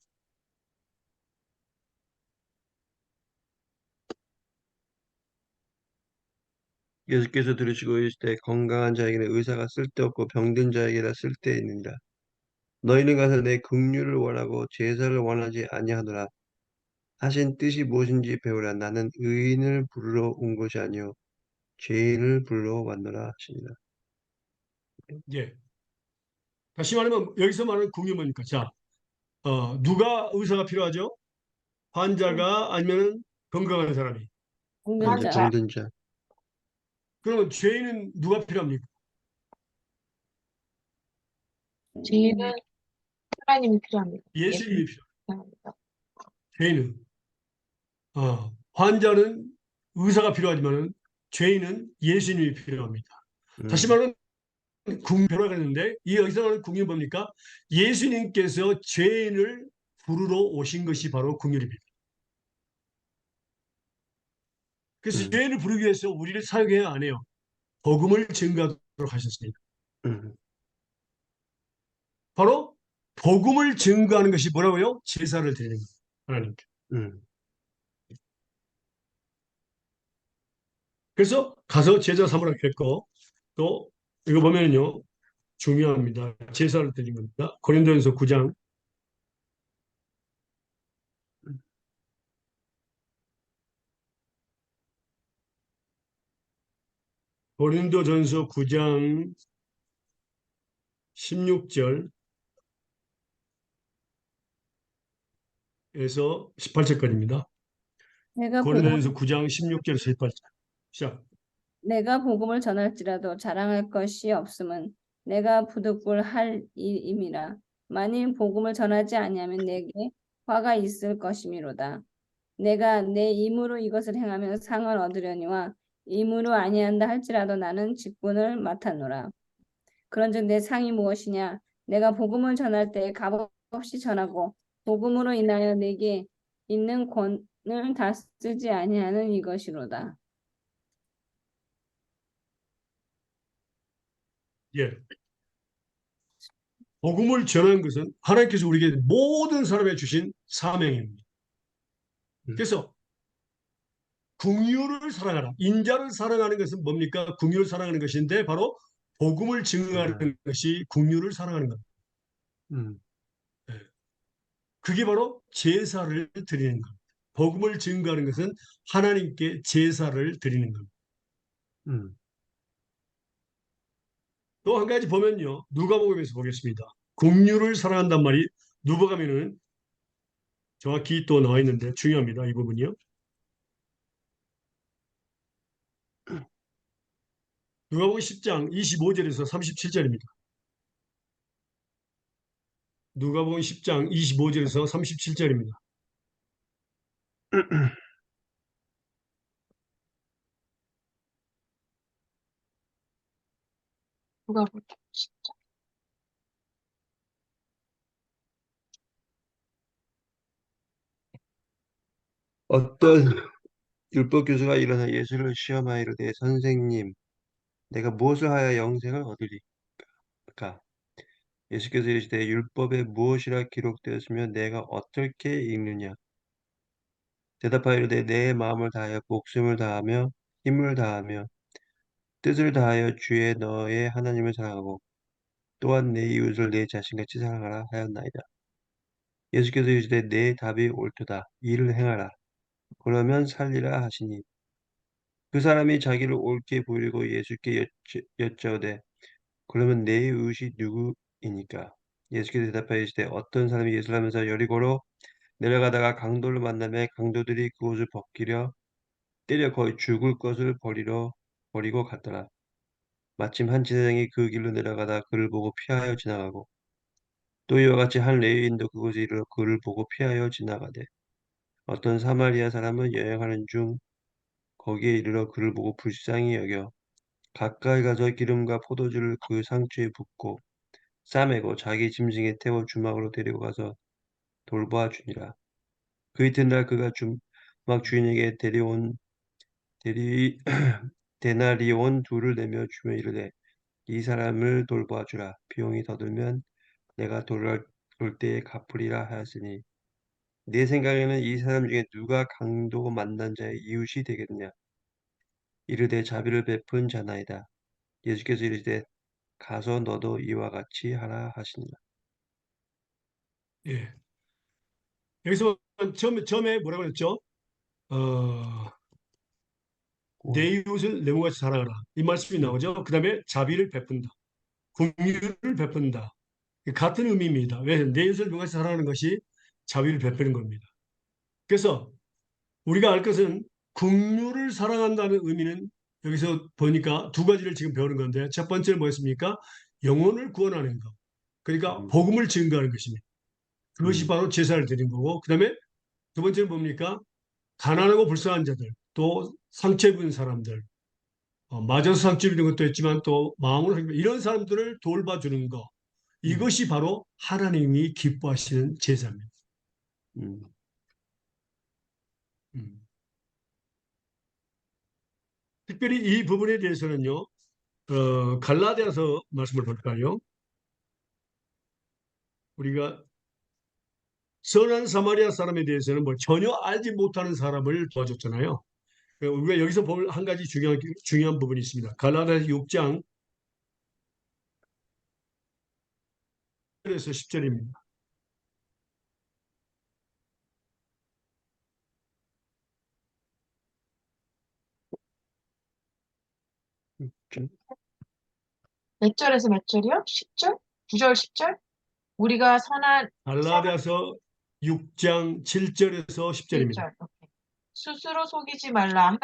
예수께서 들으시고 이르시되 건강한 자에게는 의사가 쓸데없고 병든 자에게나 쓸데있느니라. 너희는 가서 내 긍휼을 원하고 제사를 원하지 아니하노라. 하신 뜻이 무엇인지 배우라. 나는 의인을 부르러 온 것이 아니요 죄인을 부르러 왔노라 하시니라. 예. 다시 말하면 여기서 말하는 국률 뭡니까? 자, 누가 의사가 필요하죠? 환자가 아니면 건강한 사람이. 아니죠 공변자. 환자. 병든 자. 그러면 죄인은 누가 필요합니까? 죄인은 음, 하나님이 필요합니다. 예수님이 필요합니다. 필요합니다. 죄인은. 환자는 의사가 필요하지만 죄인은 예수님이 필요합니다. 다시 음, 말하면 궁표라고 했는데 이 여기서 말하는 궁이 뭡니까? 예수님께서 죄인을 부르러 오신 것이 바로 궁율입니다. 그래서 음, 죄인을 부르기 위해서 우리를 사용해야 안 해요. 복음을 증거하도록 하셨습니다. 음, 바로 복음을 증거하는 것이 뭐라고요? 제사를 드리는 거예요. 하나님께. 음, 그래서 가서 제자 삼으라 했고 또 이거 보면요. 중요합니다. 제사를 드린 겁니다. 고린도전서 9장 고린도전서 9장 16절에서 18절까지입니다. 내가 복음, 고린도전서 9장 16절에서 18절. 시작. 내가 복음을 전할지라도 자랑할 것이 없음은 내가 부득불 할 일임이라. 만일 복음을 전하지 아니하면 내게 화가 있을 것이미로다. 내가 내 임으로 이것을 행하면 상을 얻으려니와 임으로 아니한다 할지라도 나는 직분을 맡았노라. 그런즉 내 상이 무엇이냐? 내가 복음을 전할 때 값없이 전하고 복음으로 인하여 내게 있는 권을 다 쓰지 아니하는 이것이로다. 예. 복음을 전하는 것은 하나님께서 우리에게 모든 사람에 주신 사명입니다. 그래서 궁유를 사랑하라. 인자를 사랑하는 것은 뭡니까? 궁유를 사랑하는 것인데 바로 복음을 증거하는 음, 것이 궁유를 사랑하는 겁니다. 음, 예. 그게 바로 제사를 드리는 겁니다. 복음을 증거하는 것은 하나님께 제사를 드리는 겁니다. 음. 또 한 가지 보면요. 누가복음에서 보겠습니다. 궁유를 사랑한단 말이 누가복음에는 정확히 또 나와 있는데 중요합니다. 이 부분이요. 누가복음 10장 25절에서 37절입니다. 누가복음 10장 25절에서 37절입니다. 누가 보면 어떤 율법 교수가 일어나 예수를 시험하여 이르되 선생님, 내가 무엇을 하여 영생을 얻으리까? 예수께서 이르시되 율법에 무엇이라 기록되었으며 내가 어떻게 읽느냐? 대답하여 이르되 내 마음을 다하여 목숨을 다하며 힘을 다하며 뜻을 다하여 주의 너의 하나님을 사랑하고 또한 내 이웃을 내 자신같이 사랑하라 하였나이다. 예수께서 이르시되 내 답이 옳도다. 이를 행하라. 그러면 살리라 하시니 그 사람이 자기를 옳게 보이고 예수께 여짜오되 그러면 내 이웃이 누구이니까? 예수께서 대답하여 이르시되 어떤 사람이 예수를 하면서 여리고로 내려가다가 강도를 만나매 강도들이 그 옷을 벗기려 때려 거의 죽을 것을 버리고 갔더라. 마침 한 제사장이 그 길로 내려가다 그를 보고 피하여 지나가고 또 이와 같이 한 레위인도 그곳에 이르러 그를 보고 피하여 지나가되 어떤 사마리아 사람은 여행하는 중 거기에 이르러 그를 보고 불쌍히 여겨 가까이 가서 기름과 포도주를 그 상추에 붓고 싸매고 자기 짐승에 태워 주막으로 데리고 가서 돌보아 주니라. 그 이튿날 그가 주막 주인에게 데리 데나리온 둘을 내며 주며 이르되 이 사람을 돌보아 주라. 비용이 더 들면 내가 돌아올 때에 갚으리라 하였으니 내 생각에는 이 사람 중에 누가 강도 만난 자의 이웃이 되겠느냐? 이르되 자비를 베푼 자나이다. 예수께서 이르시되 가서 너도 이와 같이 하라 하시니라. 예. 여기서 처음에 뭐라고 그랬죠? 내 이웃을 내 몸같이 사랑하라. 이 말씀이 음, 나오죠. 그 다음에 자비를 베푼다. 긍휼을 베푼다. 같은 의미입니다. 왜? 내 이웃을 내 몸같이 사랑하는 것이 자비를 베푸는 겁니다. 그래서 우리가 알 것은 긍휼을 사랑한다는 의미는 여기서 보니까 두 가지를 지금 배우는 건데 첫 번째는 뭐였습니까? 영혼을 구원하는 것. 그러니까 음, 복음을 증거하는 것입니다. 그것이 음, 바로 제사를 드린 거고 그 다음에 두 번째는 뭡니까? 가난하고 불쌍한 자들 또 상처 입은 사람들 맞아서 상처를 입는 것도 있지만 또 마음으로 이런 사람들을 돌봐주는 거 음, 이것이 바로 하나님이 기뻐하시는 제사입니다. 음, 음. 특별히 이 부분에 대해서는요, 갈라디아서 말씀을 볼까요? 우리가 선한 사마리아 사람에 대해서는 뭐 전혀 알지 못하는 사람을 도와줬잖아요. 우리가 여기서 볼 한 가지 중요한 부분이 있습니다. 갈라디아서 6장 1절에서 10절입니다. 좀, 몇 절에서 몇 절이요? 10절? 9절, 10절? 우리가 선한 갈라디아서 6장 7절에서 10절입니다. 1절. 오케이. 스스로 속이지 말라.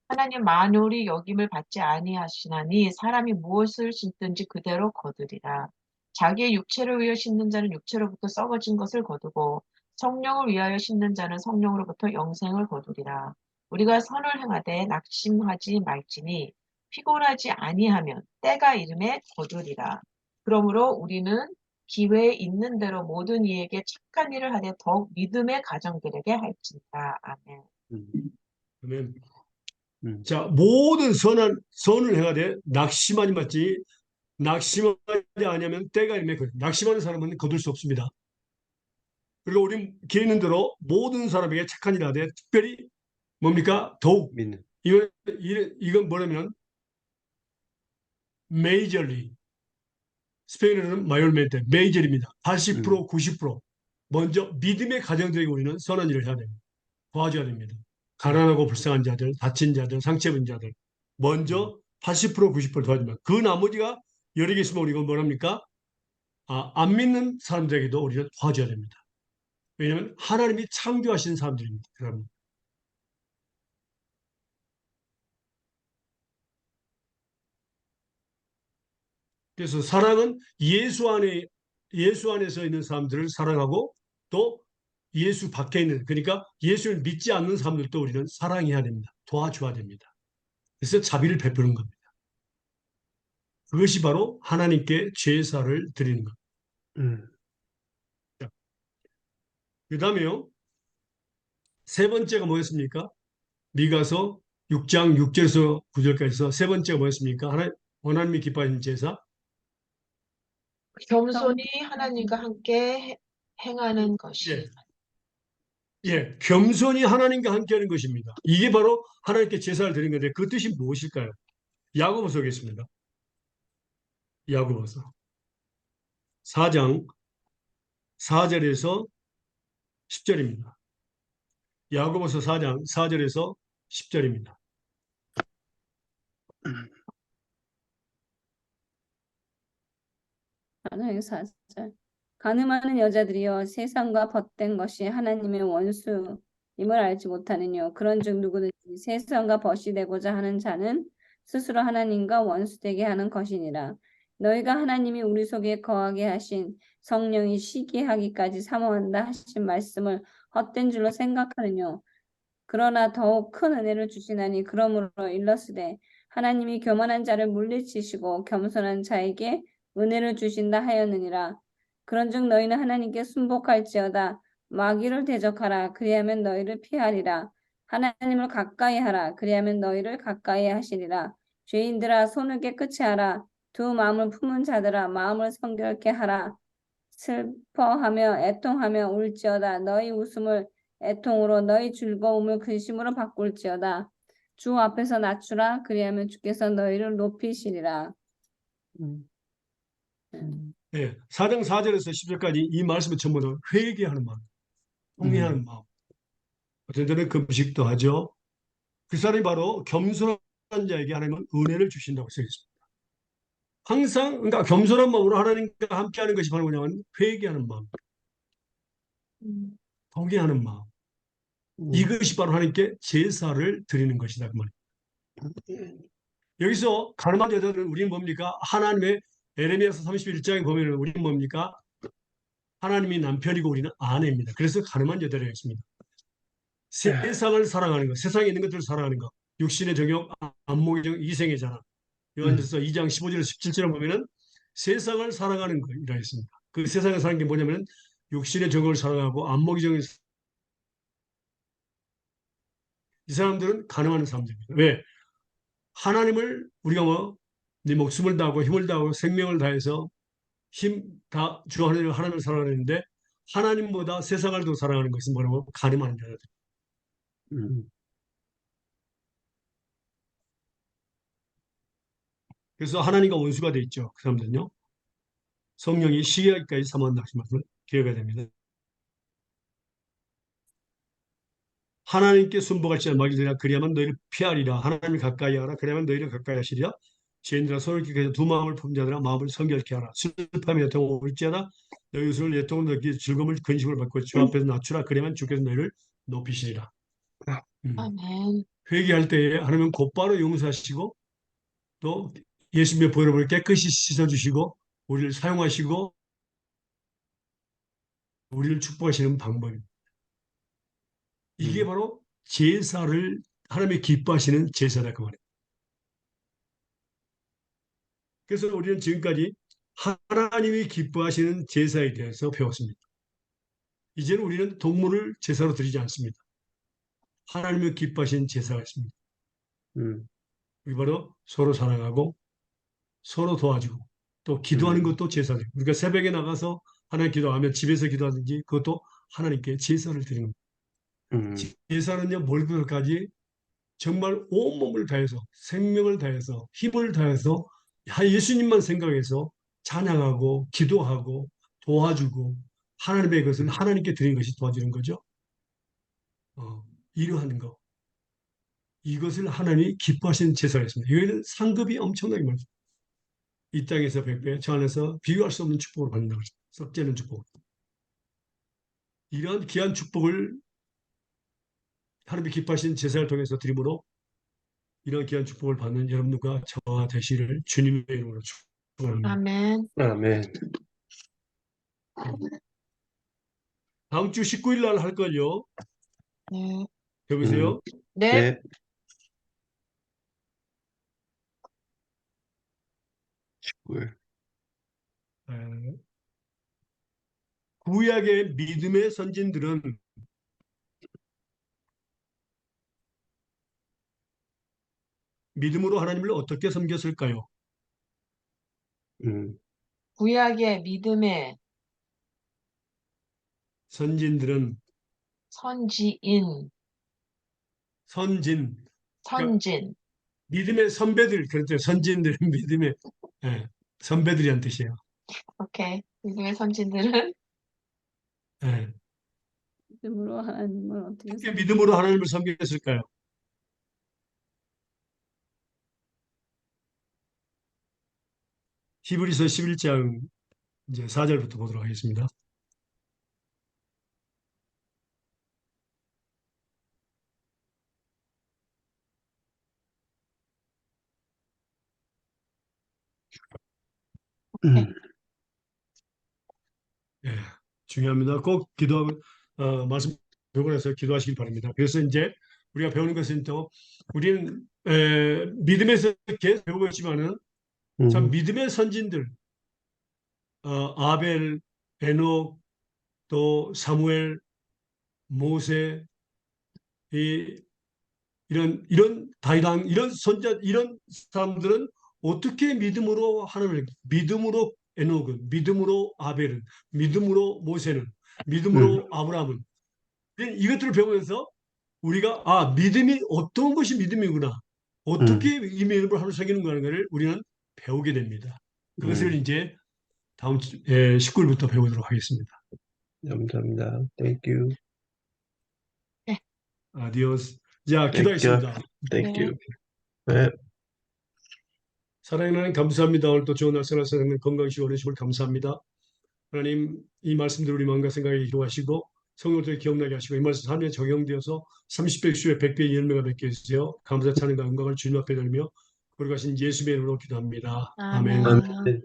하나님 만물이 여김을 받지 아니하시나니 사람이 무엇을 심든지 그대로 거두리라. 자기의 육체를 위하여 심는 자는 육체로부터 썩어진 것을 거두고 성령을 위하여 심는 자는 성령으로부터 영생을 거두리라. 우리가 선을 행하되 낙심하지 말지니 피곤하지 아니하면 때가 이름에 거두리라. 그러므로 우리는 기회에 있는 대로 모든 이에게 착한 일을 하되 더욱 믿음의 가정들에게 할지니라. 아멘. 그러면 음, 자, 모든 선을 해야 돼. 낙심하지 말지. 낙심하지 아니하면 때가 이르면 낙심하는 사람은 거둘 수 없습니다. 그리고 우리 기회 있는 대로 모든 사람에게 착한 일을 하되 특별히 뭡니까? 더욱 믿는. 이건 뭐냐면 메이저리 스페인어로는 마yormente 메이저입니다. 80% 90% 먼저 믿음의 가정들에게 우리는 선한 일을 해야 됩니다. 도와줘야 됩니다. 가난하고 불쌍한 자들, 다친 자들, 상처 입은 자들 음, 먼저 80% 90% 도와줍니다. 그 나머지가 여러 개 있으면 우리가 뭐랍니까? 안 믿는 사람들에게도 우리는 도와줘야 됩니다. 왜냐하면 하나님이 창조하신 사람들입니다. 그럼 그래서 사랑은 예수 안에서 있는 사람들을 사랑하고 또 예수 밖에 있는 그러니까 예수를 믿지 않는 사람들도 우리는 사랑해야 됩니다. 도와줘야 됩니다. 그래서 자비를 베푸는 겁니다. 그것이 바로 하나님께 제사를 드리는 겁니다. 음, 그 다음에요. 세 번째가 뭐였습니까? 미가서 6장 6절에서 9절까지 해서 세 번째가 뭐였습니까? 하나님이 기뻐하시는 제사. 겸손히 하나님과 함께 행하는 것이. 예, 예, 겸손히 하나님과 함께하는 것입니다. 이게 바로 하나님께 제사를 드리는 건데 그 뜻이 무엇일까요? 야고보서 겠습니다. 야고보서 4장 4절에서 10절입니다. 야고보서 4장 4절에서 10절입니다. 사장의 4절. 가늠하는 여자들이여 세상과 벗된 것이 하나님의 원수임을 알지 못하느뇨. 그런즉 누구든지 세상과 벗이 되고자 하는 자는 스스로 하나님과 원수되게 하는 것이니라. 너희가 하나님이 우리 속에 거하게 하신 성령이 시기하기까지 사모한다 하신 말씀을 헛된 줄로 생각하느뇨. 그러나 더욱 큰 은혜를 주시나니 그러므로 일러스되 하나님이 교만한 자를 물리치시고 겸손한 자에게 은혜를 주신다 하였느니라. 그런즉 너희는 하나님께 순복할지어다. 마귀를 대적하라. 그리하면 너희를 피하리라. 하나님을 가까이 하라. 그리하면 너희를 가까이 하시리라. 죄인들아 손을 깨끗이 하라. 두 마음을 품은 자들아 마음을 성결케 하라. 슬퍼하며 애통하며 울지어다. 너희 웃음을 애통으로 너희 즐거움을 근심으로 바꿀지어다. 주 앞에서 낮추라. 그리하면 주께서 너희를 높이시리라. 음, 예, 4장 4절에서 10절까지 이 말씀을 전부 다 회개하는 마음, 통회하는 마음. 어떤 때는 금식도 하죠. 그 사람이 바로 겸손한 자에게 하나님은 은혜를 주신다고 쓰여있습니다. 항상 그러니까 겸손한 마음으로 하나님과 함께하는 것이 바로 뭐냐면 회개하는 마음, 음. 통회하는 마음. 이것이 바로 하나님께 제사를 드리는 것이다 그 말이에요. 여기서 가늠한 여자들은 우리는 뭡니까? 하나님의 에레미야서 31장에 보면 우리는 뭡니까? 하나님이 남편이고 우리는 아내입니다. 그래서 가늠한 여자라고 했습니다. 세상을 사랑하는 것, 세상에 있는 것들을 사랑하는 것. 육신의 정욕, 안목의 정욕, 이생애잖아. 요한일서 2장 15절 17절에 보면은 세상을 사랑하는 거이라 했습니다. 그 세상을 사랑하는 게 뭐냐면 육신의 정욕을 사랑하고 안목의 정욕을 이 사람들은 가능한 사람들입니다. 왜? 하나님을 우리가 네 목숨을 다하고 힘을 다하고 생명을 다해서 주 하나님을 사랑하는데 하나님보다 세상을 더 사랑하는 것은 뭐라고? 가늠하는 자들. 음, 그래서 하나님과 원수가 돼 있죠. 그 사람들은요. 성령이 시기하기까지 삼한다 하신 말씀을 기억해야 됩니다. 하나님께 순복할지 말지니라 그리하면 너희를 피하리라. 하나님을 가까이 하라. 그리하면 너희를 가까이 하시리라. 죄인들아 서로 기해서 두 마음을 품은 자들아 마음을 성결케 하라. 슬픔이 여통을 올지어다 너희 웃음을 여통을 느끼 즐거움을 근심을 받고 주 앞에서 낮추라. 그리하면 주께서 너희를 높이시리라. 아멘. 회개할 때에 하나님은 곧바로 용서하시고 또 예수님의 보혈을 깨끗이 씻어주시고 우리를 사용하시고 우리를 축복하시는 방법입니다. 이게 바로 제사를 하나님이 기뻐하시는 제사다 그 말이에요. 그래서 우리는 지금까지 하나님이 기뻐하시는 제사에 대해서 배웠습니다. 이제는 우리는 동물을 제사로 드리지 않습니다. 하나님이 기뻐하시는 제사가 있습니다. 음, 우리 바로 서로 사랑하고 서로 도와주고 또 기도하는 것도 제사죠. 우리가 새벽에 나가서 하나님 기도하면 집에서 기도하든지 그것도 하나님께 제사를 드리는 거예요. 음, 제사는요, 뭘까지 정말 온몸을 다해서 생명을 다해서 힘을 다해서 예수님만 생각해서 찬양하고 기도하고 도와주고 하나님의 것을 하나님께 드리는 것이 도와주는 거죠. 이러한 거. 이것을 하나님이 기뻐하시는 제사였습니다. 여기는 상급이 엄청나게 많습니다. 이 땅에서 100배, 저 안에서 비교할 수 없는 축복을 받는다고 했습니다. 썩지 않은 축복. 이러한 귀한 축복을 하나님이 기뻐하시는 제사를 통해서 드림으로 이런 귀한 축복을 받는 여러분들과 저와 되시를 주님의 이름으로 축복합니다. 아멘. 아멘. 다음 주 19일 날 할 걸요. 네. 여보세요? 네. 네. 19일. 구약의 믿음의 선진들은 믿음으로 하나님을 어떻게 섬겼을까요? 음, 구약의 믿음의 선진들은 선지인, 선진, 그러니까 선진. 믿음의 선배들, 그렇죠. 선진들은 믿음의 선배들이란 뜻이에요. 오케이. 믿음의 선진들은 예. 믿음으로 하나님을 어떻게 어떻게 믿음으로 하나님을 섬겼을까요? 히브리서 11장 이제 4절부터 보도록 하겠습니다. 음, 예, 중요합니다. 꼭 기도하고 말씀 배우고 나서 기도하시기 바랍니다. 그래서 이제 우리가 배우는 것은 또 우리는 믿음에서 계속 배우고 있지만은 참 음, 믿음의 선진들 아벨, 에녹, 또 사무엘, 모세 이 이런 다이랑 이런 선자 이런 사람들은 어떻게 믿음으로 하나님을 믿음으로 에녹은 믿음으로 아벨은 믿음으로 모세는 음, 믿음으로 아브라함은 이것들을 배우면서 우리가 믿음이 어떤 것이 믿음이구나 음, 어떻게 이 믿음을 하루 새기는가를 우리는 배우게 됩니다. 그것을 이제 다음 19일부터 배우도록 하겠습니다. 감사합니다. Thank you. 네. 아디오스. 자, Thank you. 기도하겠습니다. Thank 네. you. 네. 사랑하는 하나님 감사합니다. 오늘 또 좋은 날 생활 사는 건강이시고 오래심을 감사합니다. 하나님 이 말씀들 우리 마음과 생각에 이루하시고 성령을 기억나게 하시고 이 말씀 삶에 적용되어서 30배, 60배, 100배의 열매가 맺게 해주세요. 감사 찬양과 영광을 주님 앞에 들며 거룩하신 예수의 이름으로 기도합니다. 아멘. 아멘. 아멘.